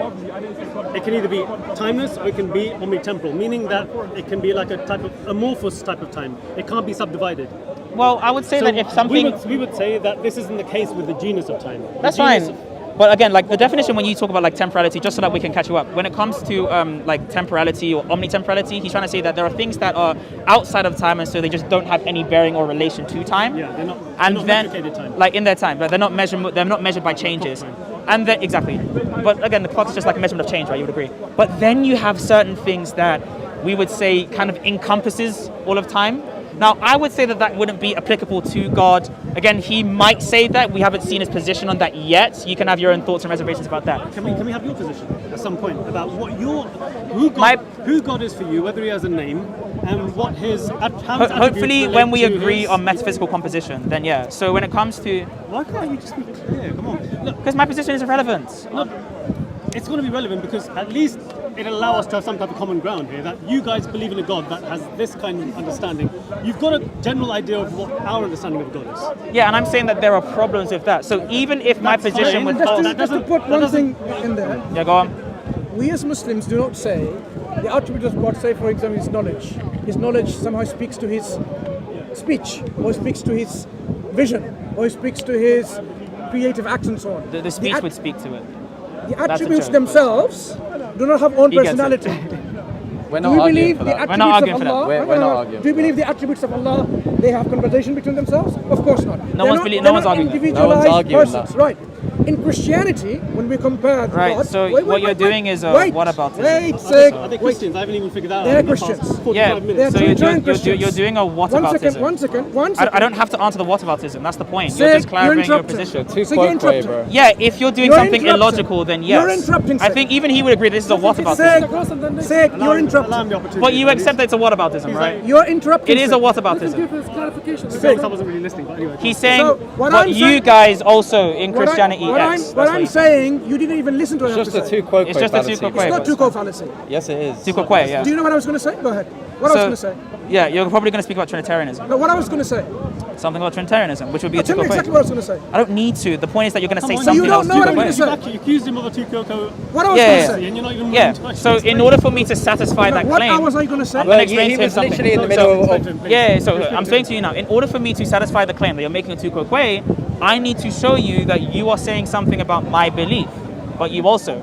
it can either be timeless or it can be omnitemporal, meaning that it can be like a type of amorphous type of time. It can't be subdivided. Well, I would say that if something we would say that this isn't the case with the genus of time. The That's genus fine. But again, like the definition when you talk about like temporality, just so that we can catch you up, when it comes to like temporality or omnitemporality, he's trying to say that there are things that are outside of time and so they just don't have any bearing or relation to time. Yeah, they're not. And they're not then, replicated time. like in their time, but they're not measured by changes. And then exactly. But again, the clock is just like a measurement of change, right? You would agree. But then you have certain things that we would say kind of encompasses all of time. Now, I would say that wouldn't be applicable to God. Again, he might say that. We haven't seen his position on that yet. You can have your own thoughts and reservations about that. Can we have your position at some point about who God is for you, whether he has a name, and what how his attributes Hopefully, relate when we to agree his- on metaphysical composition, then yeah. So when it comes to, Why can't you just be clear? Come on. Look, because my position is irrelevant. it's going to be relevant because at least it allows us to have some type of common ground here. That you guys believe in a God that has this kind of understanding. You've got a general idea of what our understanding of God is. Yeah, and I'm saying that there are problems with that. So even if my That's position fine. would That's fall, just- Just to put that one doesn't- thing in there, yeah, go on. we as Muslims do not say the attribute of God, say for example, his knowledge. His knowledge somehow speaks to his speech, or speaks to his vision, or speaks to his creative acts and so on. The speech would speak to it. The a attributes joke, themselves do not have own He gets it. personality. We're Do not we arguing believe for the that. We're not attributes arguing of for that. Allah? We're not arguing Do you for believe the attributes of Allah? They have conversation between themselves? Of course not. No one's arguing that. Individualized No one's arguing persons, that. right? In Christianity, when we compare Right, God, so wait, what you're doing is wait, whataboutism. Wait, sake. Are they Wait. Christians? I haven't even figured that out. They're in the past Christians. 45 Yeah, minutes. They're so Trinitarian Christians. you're doing a One second, whataboutism. one second. I don't have to answer the whataboutism. That's the point. Sake, You're just clarifying your interrupting. position. Too So you're quote, interrupting. bro. Yeah, if you're doing You're something interrupting. illogical, then yes. You're interrupting, I Sake. think even he would agree this is a whataboutism. Sake, Allow you're him interrupting. the opportunity. But you accept that it's a whataboutism, right? You're interrupting. It is a Sake. whataboutism. Give us clarification. Sake. I wasn't really listening, but anyway. He's saying, So, what but I'm you saying- guys also in What Christianity, what yes. I'm, That's what I'm you- saying, you didn't even listen to what I have It's to just a say. two quote It's just a fallacy. two-quote It's quote. not two-quote fallacy. Yes, it is. Tuko-kwe, yeah. Do you know what I was going to say? Go ahead. What I was going to say? Yeah, you're probably going to speak about Trinitarianism. No, what I was going to say. Something about Trinitarianism, which would be a Tell me tuko-kwe. exactly what I was going to say. I don't need to. The point is that you're going to say Come on, something you don't else. know what I'm tuko-kwe. gonna say. You accused him of a two-coco, What I was Yeah, going yeah. to say. and you're not even Yeah. willing to So in order for me to satisfy that What claim, was I going to say? I'm going to Well, explain he to him was something. literally in the So- middle of. Yeah, so I'm saying to you now, in order for me to satisfy the claim that you're making a tuko-kwe, I need to show you that you are saying something about my belief, but you also,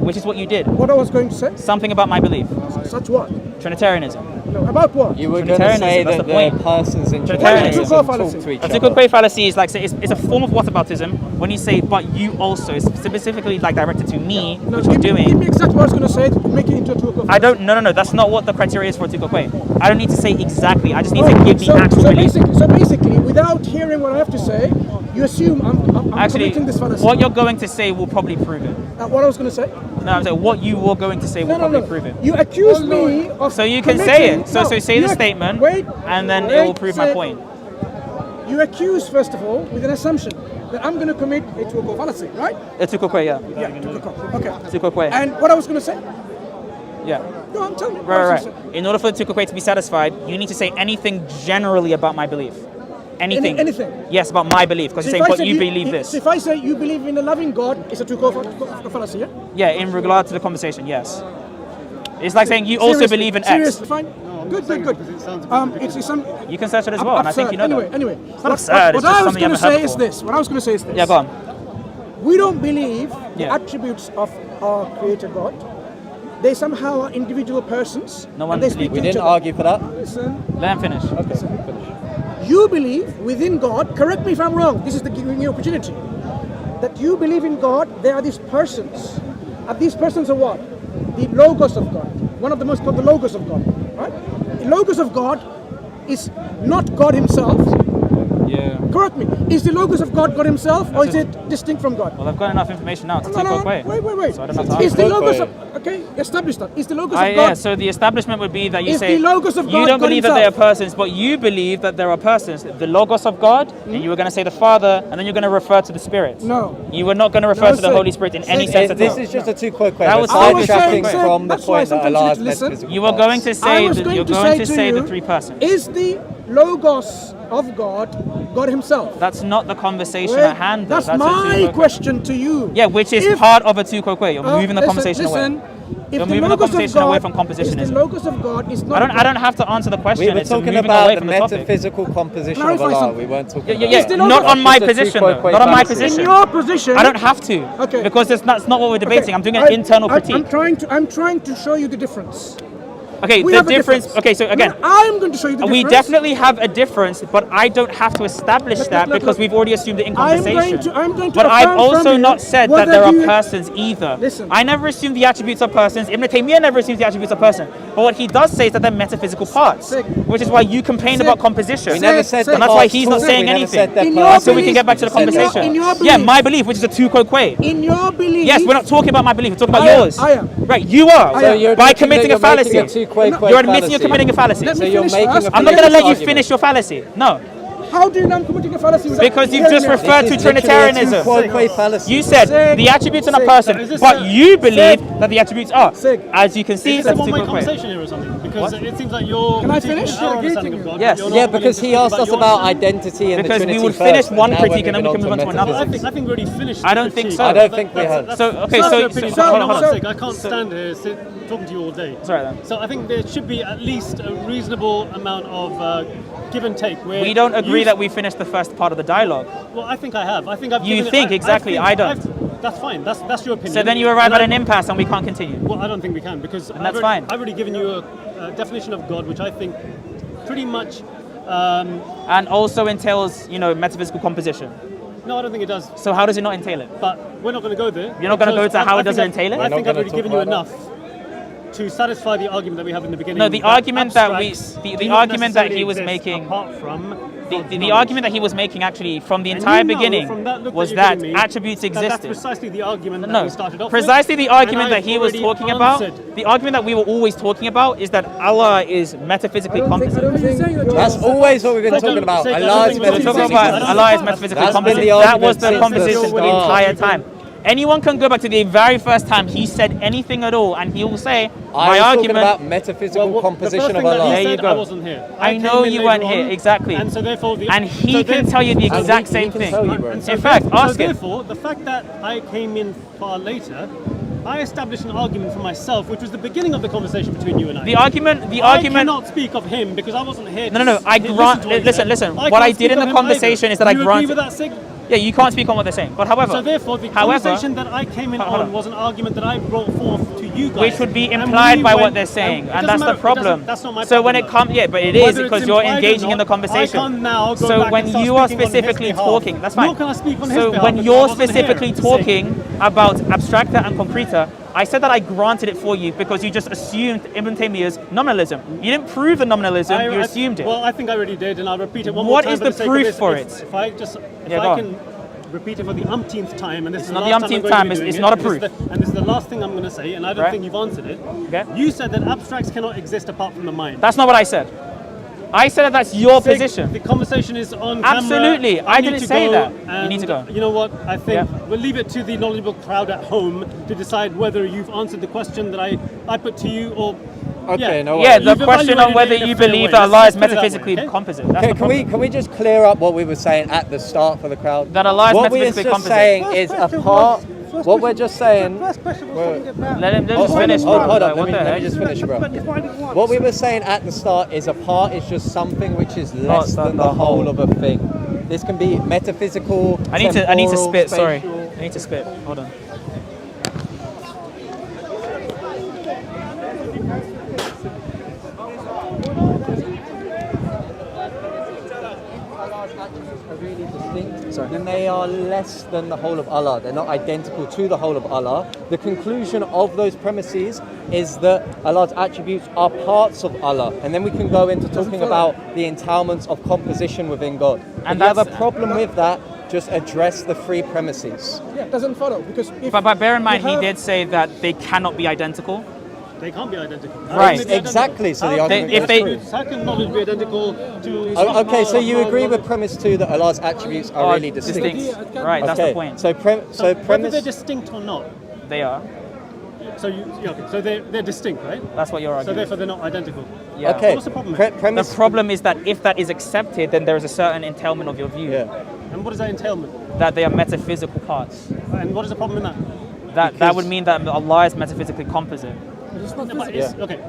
which is what you did. What I was going to say? Something about my belief. Such what? Trinitarianism. No, about what? You were going to say That's that the the point. persons in Trinitarianism Trinitarianism Fallacy. talk to each A other. two-quote fallacy is like it's a form of whataboutism when you say but you also. It's specifically like directed to me, No, which we're give doing. me exactly what I was going to say to make it into a two-quote I fallacy. don't. No. That's not what the criteria is for a two-quote. I don't need to say exactly. I just need to give the actual belief. So basically, without hearing what I have to say, you assume I'm Actually, committing this fallacy. what you're going to say will probably prove it. What I was going to say? No, I'm saying what you were going to say will probably prove it. You accuse me of. So you can say committing- it. So say the you- statement, Wait, and then it wait, will prove my say- point. You accuse, first of all, with an assumption that I'm going to commit a two-quote fallacy, right? A two-quote, yeah. Yeah, two-quote. Okay. Two-quote. And what I was going to say? Yeah. Go on, tell me. What I Right. was gonna say. In order for the two-quote to be satisfied, you need to say anything generally about my belief. Anything. Anything? Yes, about my belief, because So you're if saying, I but say you believe this. So if I say you believe in a loving God, it's a two-quote fallacy, yeah? Yeah, in regard to the conversation, yes. It's like saying you also Seriously, believe in X. seriously, fine. Good. It's some. You can search it as well, and I think you know that. Anyway, not absurd, it's what just I was something going you to haven't say heard is before. this. What I was going to say is this. Yeah, go on. We don't believe the Yeah. attributes of our Creator God. They somehow are individual persons. No one and they speak believes- to We each didn't other. argue for that. Listen, Let him finish. you believe within God. Correct me if I'm wrong. This is the giving you opportunity. That you believe in God. There are these persons. And these persons are what? The Logos of God. One of the most called the Logos of God. Right? The Logos of God is not God Himself. Yeah. Correct me. Is the Logos of God God Himself, or is That's it distinct from God? Well, I've got enough information now to take No, away. wait. So I don't have to Is argue. the Logos of okay? Establish that. Is the Logos of God? Yeah, so the establishment would be that you Is say the Logos of you God don't God believe that they are himself? persons, but you believe that there are persons. The Logos of God, and you were going to say the Father, and then you're going to refer to the Spirit. No. You were not going to refer No, to the sir. Holy Spirit in any Sir, sense at This all. is just a two-quote That question. was We're saying, sidetracking sir, from the that's why point that sometimes you Allah need is to listen. metaphysical. You were going to I say was that going you're to going to say say you, the three persons. Is the Logos of God God Himself? That's not the conversation Wait, at hand. Though. that's a my two-quote. question to you. Yeah, which is If- part of a two-quote. You're moving the conversation away. If You're the moving the Logos of conversation away God from is compositionism. the Logos of God is not. I don't have to answer the question. We were It's a talking moving about away the from the topic. metaphysical composition of Clarify Allah. something. We weren't talking Yeah, about yeah, the not Logos- on my Just a position two-quote though. Not on my fallacy. position. In your position. I don't have to. Okay. Because that's not what we're debating. I'm doing an internal critique. I'm trying to show you the difference. Okay, We the have a difference. Okay, so again, I'm going to show you the we difference. definitely have a difference, but I don't have to establish that look, because we've already assumed it in conversation. I'm going to But I've affirm also from you not said that whether there are you- persons either. Listen. I never assumed the attributes of persons. Ibn Taymiyyah never assumes the attributes of person. But what he does say is that they're metaphysical parts, Sick. which is why you complain Sick. about composition. We never said and that that's why parts he's not talk. saying We never anything. said that In parts your talk. So we can get back to the We said that conversation. in your Yeah, belief- my belief, which is a two-quote quay. In your belief. Yes, we're not talking about my belief. We're talking about I am, yours. I am. Right, you are. So you're by admitting committing that a you're making fallacy. a two-quote You're admitting fallacy. you're committing a fallacy. Let So me you're finish making first. a I'm not going to let you argument. finish your fallacy. No. How do you know I'm committing a fallacy? without Because you've hearing just me out? referred to This is literally a Trinitarianism. two-quote fallacy. You said Sick. the attributes in a Sick. person, Is this but a- you believe Sick. that the attributes are. Sick. As you can see, Is this a that's one-way two-quote. conversation here or something? Because it seems like you're Can I critiquing finish? our understanding of God. Yes. You're not Yeah, willing because to he speak asked us your about understanding. identity and Because the we Trinity will first, finish and one now we're critique and then we moving can move on to another. metaphysics. I think we already finished. I the don't think critique. so. I don't think we have. So, okay, That's so- your opinion. so- hold on, For hold God's on. sake, I can't stand here talking to you all day. Sorry then. So I think there should be at least a reasonable amount of give and take. Where We don't agree you- that we finished the first part of the dialogue. Well, I think I have. I think I've. You given think, exactly, I don't. That's fine. That's your opinion. So then you arrive And at an I- impasse and we can't continue. Well, I don't think we can because And that's fine. I've already given you a definition of God, which I think pretty much. And also entails, metaphysical composition. No, I don't think it does. So how does it not entail it? But we're not going to go there. You're not gonna because go to how I it doesn't think entail it? I We're think not I've gonna already talk given you about enough to satisfy the argument that we have in the beginning. No, the argument that we- abstracts the do not argument that he necessarily was exist making- apart from The God's argument knowledge. that he was making actually from the And entire you know beginning from that look was you're that giving me, attributes That's existed. precisely the argument that No, we started off precisely with. the argument and that I've he was already talking about, answered. the argument that we were always talking about is that Allah is metaphysically composite. That's always what we've been talking about. I don't Allah is think We're That's talking metaphysical. about Allah is metaphysically That's been composite. the That was argument the since conversation the the start. entire time. Anyone can go back to the very first time he said anything at all and he will say, I my was talking argument... about metaphysical Well, composition the of first thing that Allah. he There you said, go. I wasn't here. I came know in you later weren't on, here, exactly. And so therefore, And he can tell you the exact he same can thing. tell you, bro. And so In fact, therefore- ask so him. therefore, the fact that I came in far later, I established an argument for myself, which was the beginning of the conversation between you and I. The argument... I cannot speak of him because I wasn't here. No, I to grant... listen to what he Listen, said. listen. I What I can't did speak in of the him conversation either. is that I Do you agree granted... with that, Sig? Yeah, you can't speak on what they're saying. But however, So therefore, the conversation that I came in on was an argument that I brought forth to you guys, which would be and implied we by what went- they're saying, it and doesn't that's the matter, it problem. doesn't- That's not my So problem. when it comes, yeah, but it is Whether it's because you're implied or engaging in the not, conversation. I can't now go So back when and start you are speaking on his specifically behalf. talking, that's fine. Nor can I speak on his So behalf when because I you're wasn't here, specifically you see. talking about abstracta and concreta, I said that I granted it for you because you just assumed Ibn Taymiyyah's nominalism. You didn't prove the nominalism, you assumed it. Well, I think I already did, and I'll repeat it one What more time. is for the sake of proof this. for If- it? If I just, if Yeah, go I on. can repeat it for the umpteenth time, and this is not the the last umpteenth I'm time, going to be it's doing not a it, and proof. and this is the last thing I'm going to say, and I don't Right. think you've answered it. Okay. You said that abstracts cannot exist apart from the mind. That's not what I said. I said that that's your Sig, position. The conversation is on Absolutely. camera. I need didn't to say go, that. You and need to go. You know what? I think Yeah. we'll leave it to the knowledgeable crowd at home to decide whether you've answered the question that I put to you, or Okay, no Yeah, worries. the question on whether you believe that Allah is metaphysically composite. That's Okay, the problem. can we just clear up what we were saying at the start for the crowd? That Allah is what we're metaphysically just composite. saying is a part. What we're just saying. First question was talking about. Let him Hold just finish. hold bro. on, Like, let me just finish, bro. What we were saying at the start is a part is just something which is less than the whole of a thing. This can be metaphysical. I need to temporal, spit. Sorry, spatial. I need to spit. Hold on. Are really distinct, then they are less than the whole of Allah. They're not identical to the whole of Allah. The conclusion of those premises is that Allah's attributes are parts of Allah, and then we can go into talking about the entailments of composition within God. And if you have a that's- problem with that, just address the three premises. Yeah, it doesn't follow because if But bear in mind, you he have- did say that they cannot be identical. They can't be identical. Right. How can they be Exactly, so the How argument can if they- attributes- How can knowledge be identical to? Okay, so you agree with premise 2 that Allah's attributes are really distinct. Right, that's Okay, the point. so Whether premise. they're distinct or not. They are. So so they're distinct, right? That's what you're So arguing. therefore they're not identical. Yeah. Okay, What's the problem? The premise. problem is that if that is accepted, then there is a certain entailment of your view Yeah. And what is that entailment? that they are metaphysical parts. And what is the problem in that? That would mean that Allah is metaphysically composite. No, but okay.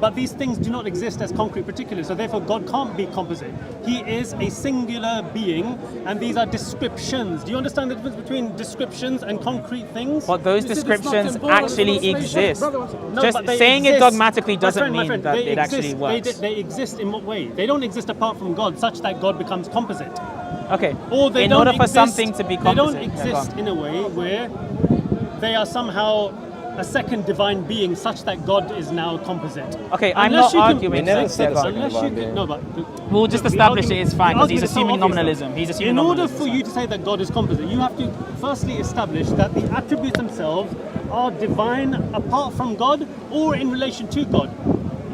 But these things do not exist as concrete particulars, so therefore God can't be composite. He is a singular being, and these are descriptions. Do you understand the difference between descriptions and concrete things? But those You said it's descriptions not temporal, actually it's not exist. spatial. No, Just but they saying it exist. dogmatically My doesn't friend, mean that they it actually exist. works. They exist in what way? They don't exist apart from God, such that God becomes composite. Okay. Or they in don't order for exist, something to be composite. They don't Yeah, go on. exist in a way where they are somehow a second divine being, such that God is now composite. Okay, I'm Unless not you can- arguing. We never that. said Yeah, go on. a second Unless you divine can, being. no, but We'll just the establish argument- it is fine the because he's argument is so assuming obvious, nominalism. though. He's assuming In order nominalism. for you to say that God is composite, you have to firstly establish that the attributes themselves are divine apart from God or in relation to God.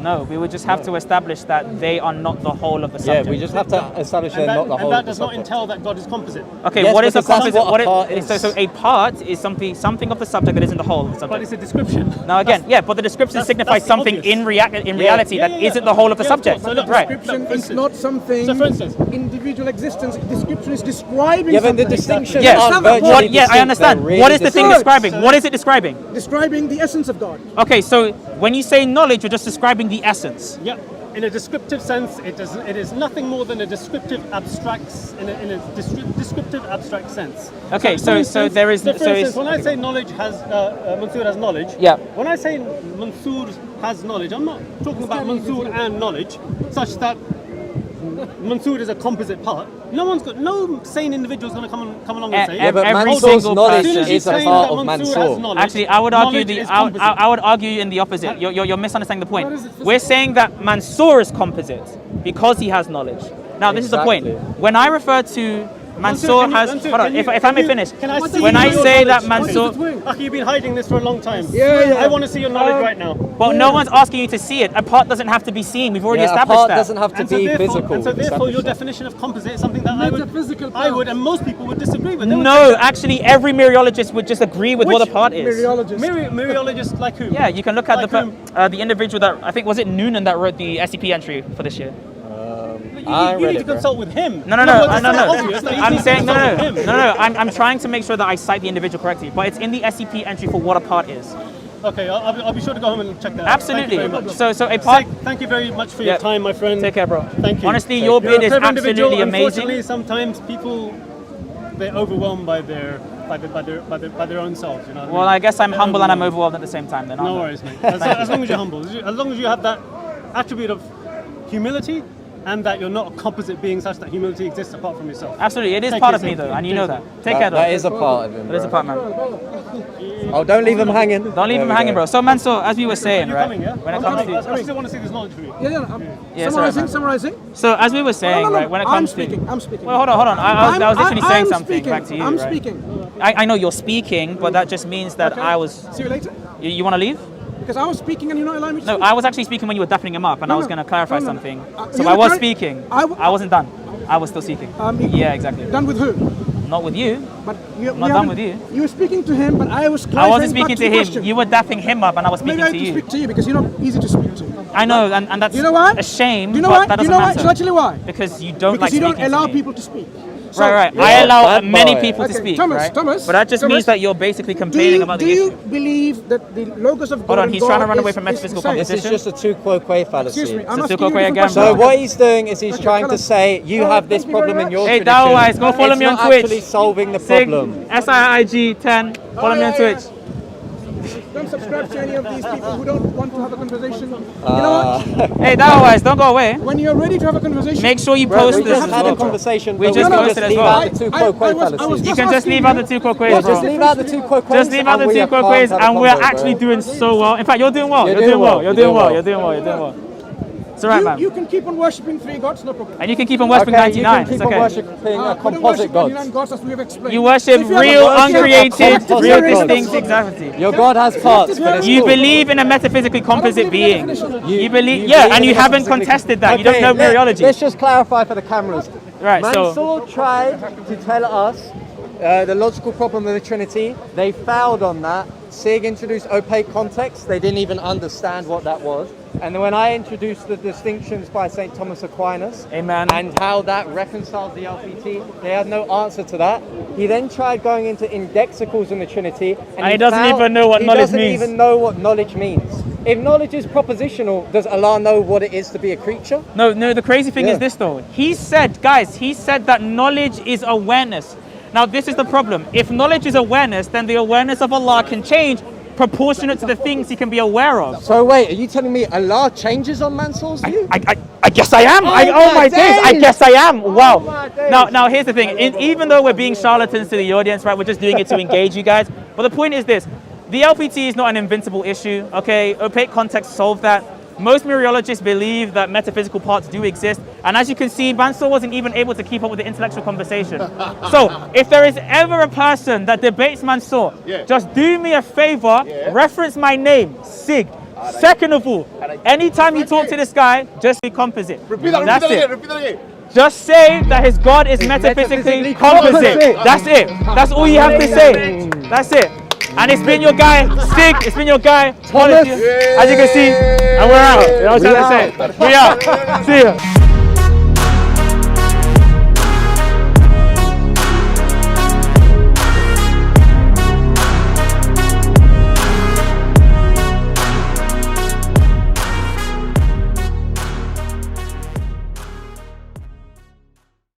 No, we would just have to establish that they are not the whole of the Yeah, subject. we just have to establish they're And that, not the and whole that of the does not subject. entail that God is composite. Okay, Yes, what is a because that's composite? what a part is. So a part is something of the subject that isn't the whole of the But it's subject. a description. Now again, yeah, but the description that's- signifies that's the something obvious. in reality Yeah, that yeah, isn't the whole of the yeah, of subject. course. So look, Right. description for is instance- not something So for instance- individual existence. Description is describing Yeah, but the something. distinctions Yeah, aren't What- virtually yeah, I distinct, understand. they're really What is the thing distinct. describing? What is it describing? Describing the essence of God. Okay, so when you say knowledge, you're just describing the essence. Yeah, in a descriptive sense, it is nothing more than a descriptive descriptive abstract sense. Okay, for so instance- there is- So for so instance, is- when I say knowledge has Mansur has knowledge. Yeah. When I say Mansur has knowledge, I'm not talking about Mansur and knowledge, such that Mansur is a composite part. No sane individual is going to come along and say. Yeah, but Every Mansur's single knowledge person- is a saying part that of Mansur Mansur. has knowledge, Actually, I would argue knowledge is composite. I would argue in the opposite. You're misunderstanding the What is point. it? We're saying that Mansur is composite because he has knowledge. Now this is the point. Exactly. When I refer to Mansur can you- has. Mansur, Hold on, can you- if I may can you- finish. can I see When I your say that knowledge? Mansur. Ach, you've been hiding this for a long time. Yeah. I want to see your knowledge right now. Well, no one's asking you to see it. A part doesn't have to be seen. We've already Yeah, a established part that. doesn't have to be physical. And so We've therefore, established your that. definition of composite is something that Metaphysical I would, part. and most people would disagree with. They would No, say that- actually, every mereologist would just agree with what a part is. Mereologist. Mereologists like who? Yeah, you can look at Like whom? the individual that I think was it Noonan that wrote the SCP entry for this year. You need to consult with him. No. it's not obvious that you I'm need to saying no. consult with him. I'm trying to make sure that I cite the individual correctly, but it's in the SCP entry for what a part is. Okay, I'll be sure to go home and check that out. Absolutely. Thank you very much. So a part. Thank you very much for Yeah. your time, my friend. Take care, bro. Thank you. Honestly, your You're a beard is clever individual. absolutely amazing. Unfortunately, sometimes people they're overwhelmed by their own selves. You know what I mean? Well, I guess I'm humble and I'm overwhelmed at the same time. Then No worries, mate. As long as you're humble, as long as you have that attribute of humility, and that you're not a composite being such that humility exists apart from yourself. Absolutely, it is Take part it of me simple. though, and you know that. Take care though. That is a part of him. It is a part, man. Oh, don't leave him hanging. Don't leave him hanging, bro. So, Mansur, as we were saying, You're right? coming, yeah? When it comes I to still want to see this knowledge for you. Yeah, summarizing, sorry, summarizing. so as we were saying, No. right? When it I'm comes speaking. to I'm speaking. well, hold on. I was literally saying something speaking. back to you. I'm right? speaking. I know you're speaking, but that just means that Okay. I was. See you later. You want to leave? Because I was speaking and you're not allowing me to No, speak. I was actually speaking when you were dapping him up, and I was No, going to clarify no. something. You So were I was trying- speaking. I I wasn't done. I was still speaking. Yeah, exactly. Done with who? Not with you. But Not done with you. You were speaking to him, but I was I clarifying wasn't speaking back to the him. question. You were dapping him up, and I was speaking Maybe I have to to you. speak to you because you're not easy to speak to. I know, and that's Do you know why? a shame. Do you know but why? That Do you doesn't know why? matter. It's actually why. Because you don't Because like you don't speaking allow to me. people to speak. So, Right. you're I a allow bad many boy. people to Okay, speak. Thomas, right? Thomas, But that just Thomas, means that you're basically Do complaining you, about do the you issue. believe that the logos of God Hold on, and he's trying to God run away is- from is metaphysical the same? This is competition. just a two quo fallacy. Excuse me, I'm So asking Tuko you a Kwe different again, question. So bro. what he's doing is he's Okay, trying tell to us. say you Alright, have this thank you very problem in much. your Hey, tradition. Dawah, go follow It's me on not Twitch. actually solving the SiiiG, problem. SiiiG 10. Follow me on Twitch. Don't subscribe to any of these people who don't want to have a conversation. You know what? Hey, Dawah, don't go away. When you're ready to have a conversation, Make sure you Bro, post we this just as had a well. conversation. We but just can posted as leave well. out the two quo quo I was fallacies. You can just leave out the two quoquays, Just bro. leave out the two quo quos. Just leave out the and we two are calm quoquays, to have a and we're convo, actually bro. doing so well. In fact, you're doing well. You're You're doing well. doing You're well. doing well. You're doing well. You're doing well. It's alright, man. you can keep on worshipping three gods, no problem. And you can keep on worshipping Okay, 99. you can It's keep on okay. worshipping We a don't composite worship god. 99 gods as we have explained. You worship If you have real, a worship uncreated, collective real terrorism- distinct, exactly. Your god has parts, but it's You cool. believe in a metaphysically composite believe in being. definition. You believe, You yeah, believe and in you a haven't metaphysically- contested that. You don't know mereology. Let's just clarify for the cameras. Right, so Mansur tried to tell us the logical problem of the Trinity. They failed on that. SiiiG introduced opaque context. They didn't even understand what that was. And then when I introduced the distinctions by St. Thomas Aquinas, Amen. and how that reconciles the LPT, they had no answer to that. He then tried going into indexicals in the Trinity, And he doesn't even know what knowledge means. He doesn't even know what knowledge means. If knowledge is propositional, does Allah know what it is to be a creature? no, the crazy thing Yeah. is this though. He said that knowledge is awareness. Now this is the problem. If knowledge is awareness, then the awareness of Allah can change proportionate to the things he can be aware of. So wait, are you telling me Allah changes on Mansur's view? I guess I am. Oh my days! I guess I am. Wow. my days. Now here's the thing. Even though we're being charlatans to the audience, right? We're just doing it to engage you guys. But the point is this: the LPT is not an invincible issue. Okay, opaque context solved that. Most mereologists believe that metaphysical parts do exist, and as you can see, Mansur wasn't even able to keep up with the intellectual conversation. So, if there is ever a person that debates Mansur, just do me a favor, reference my name, SiiiG. Second of all, anytime you talk to this guy, just be composite. That's it. Repeat that again. Just say that his God is metaphysically composite. That's it. That's all you have to say. That's it. And it's been your guy, SiiiG. It's been your guy, Thomas. As you can see, and we're out. You know what I'm trying to say? We out. See ya.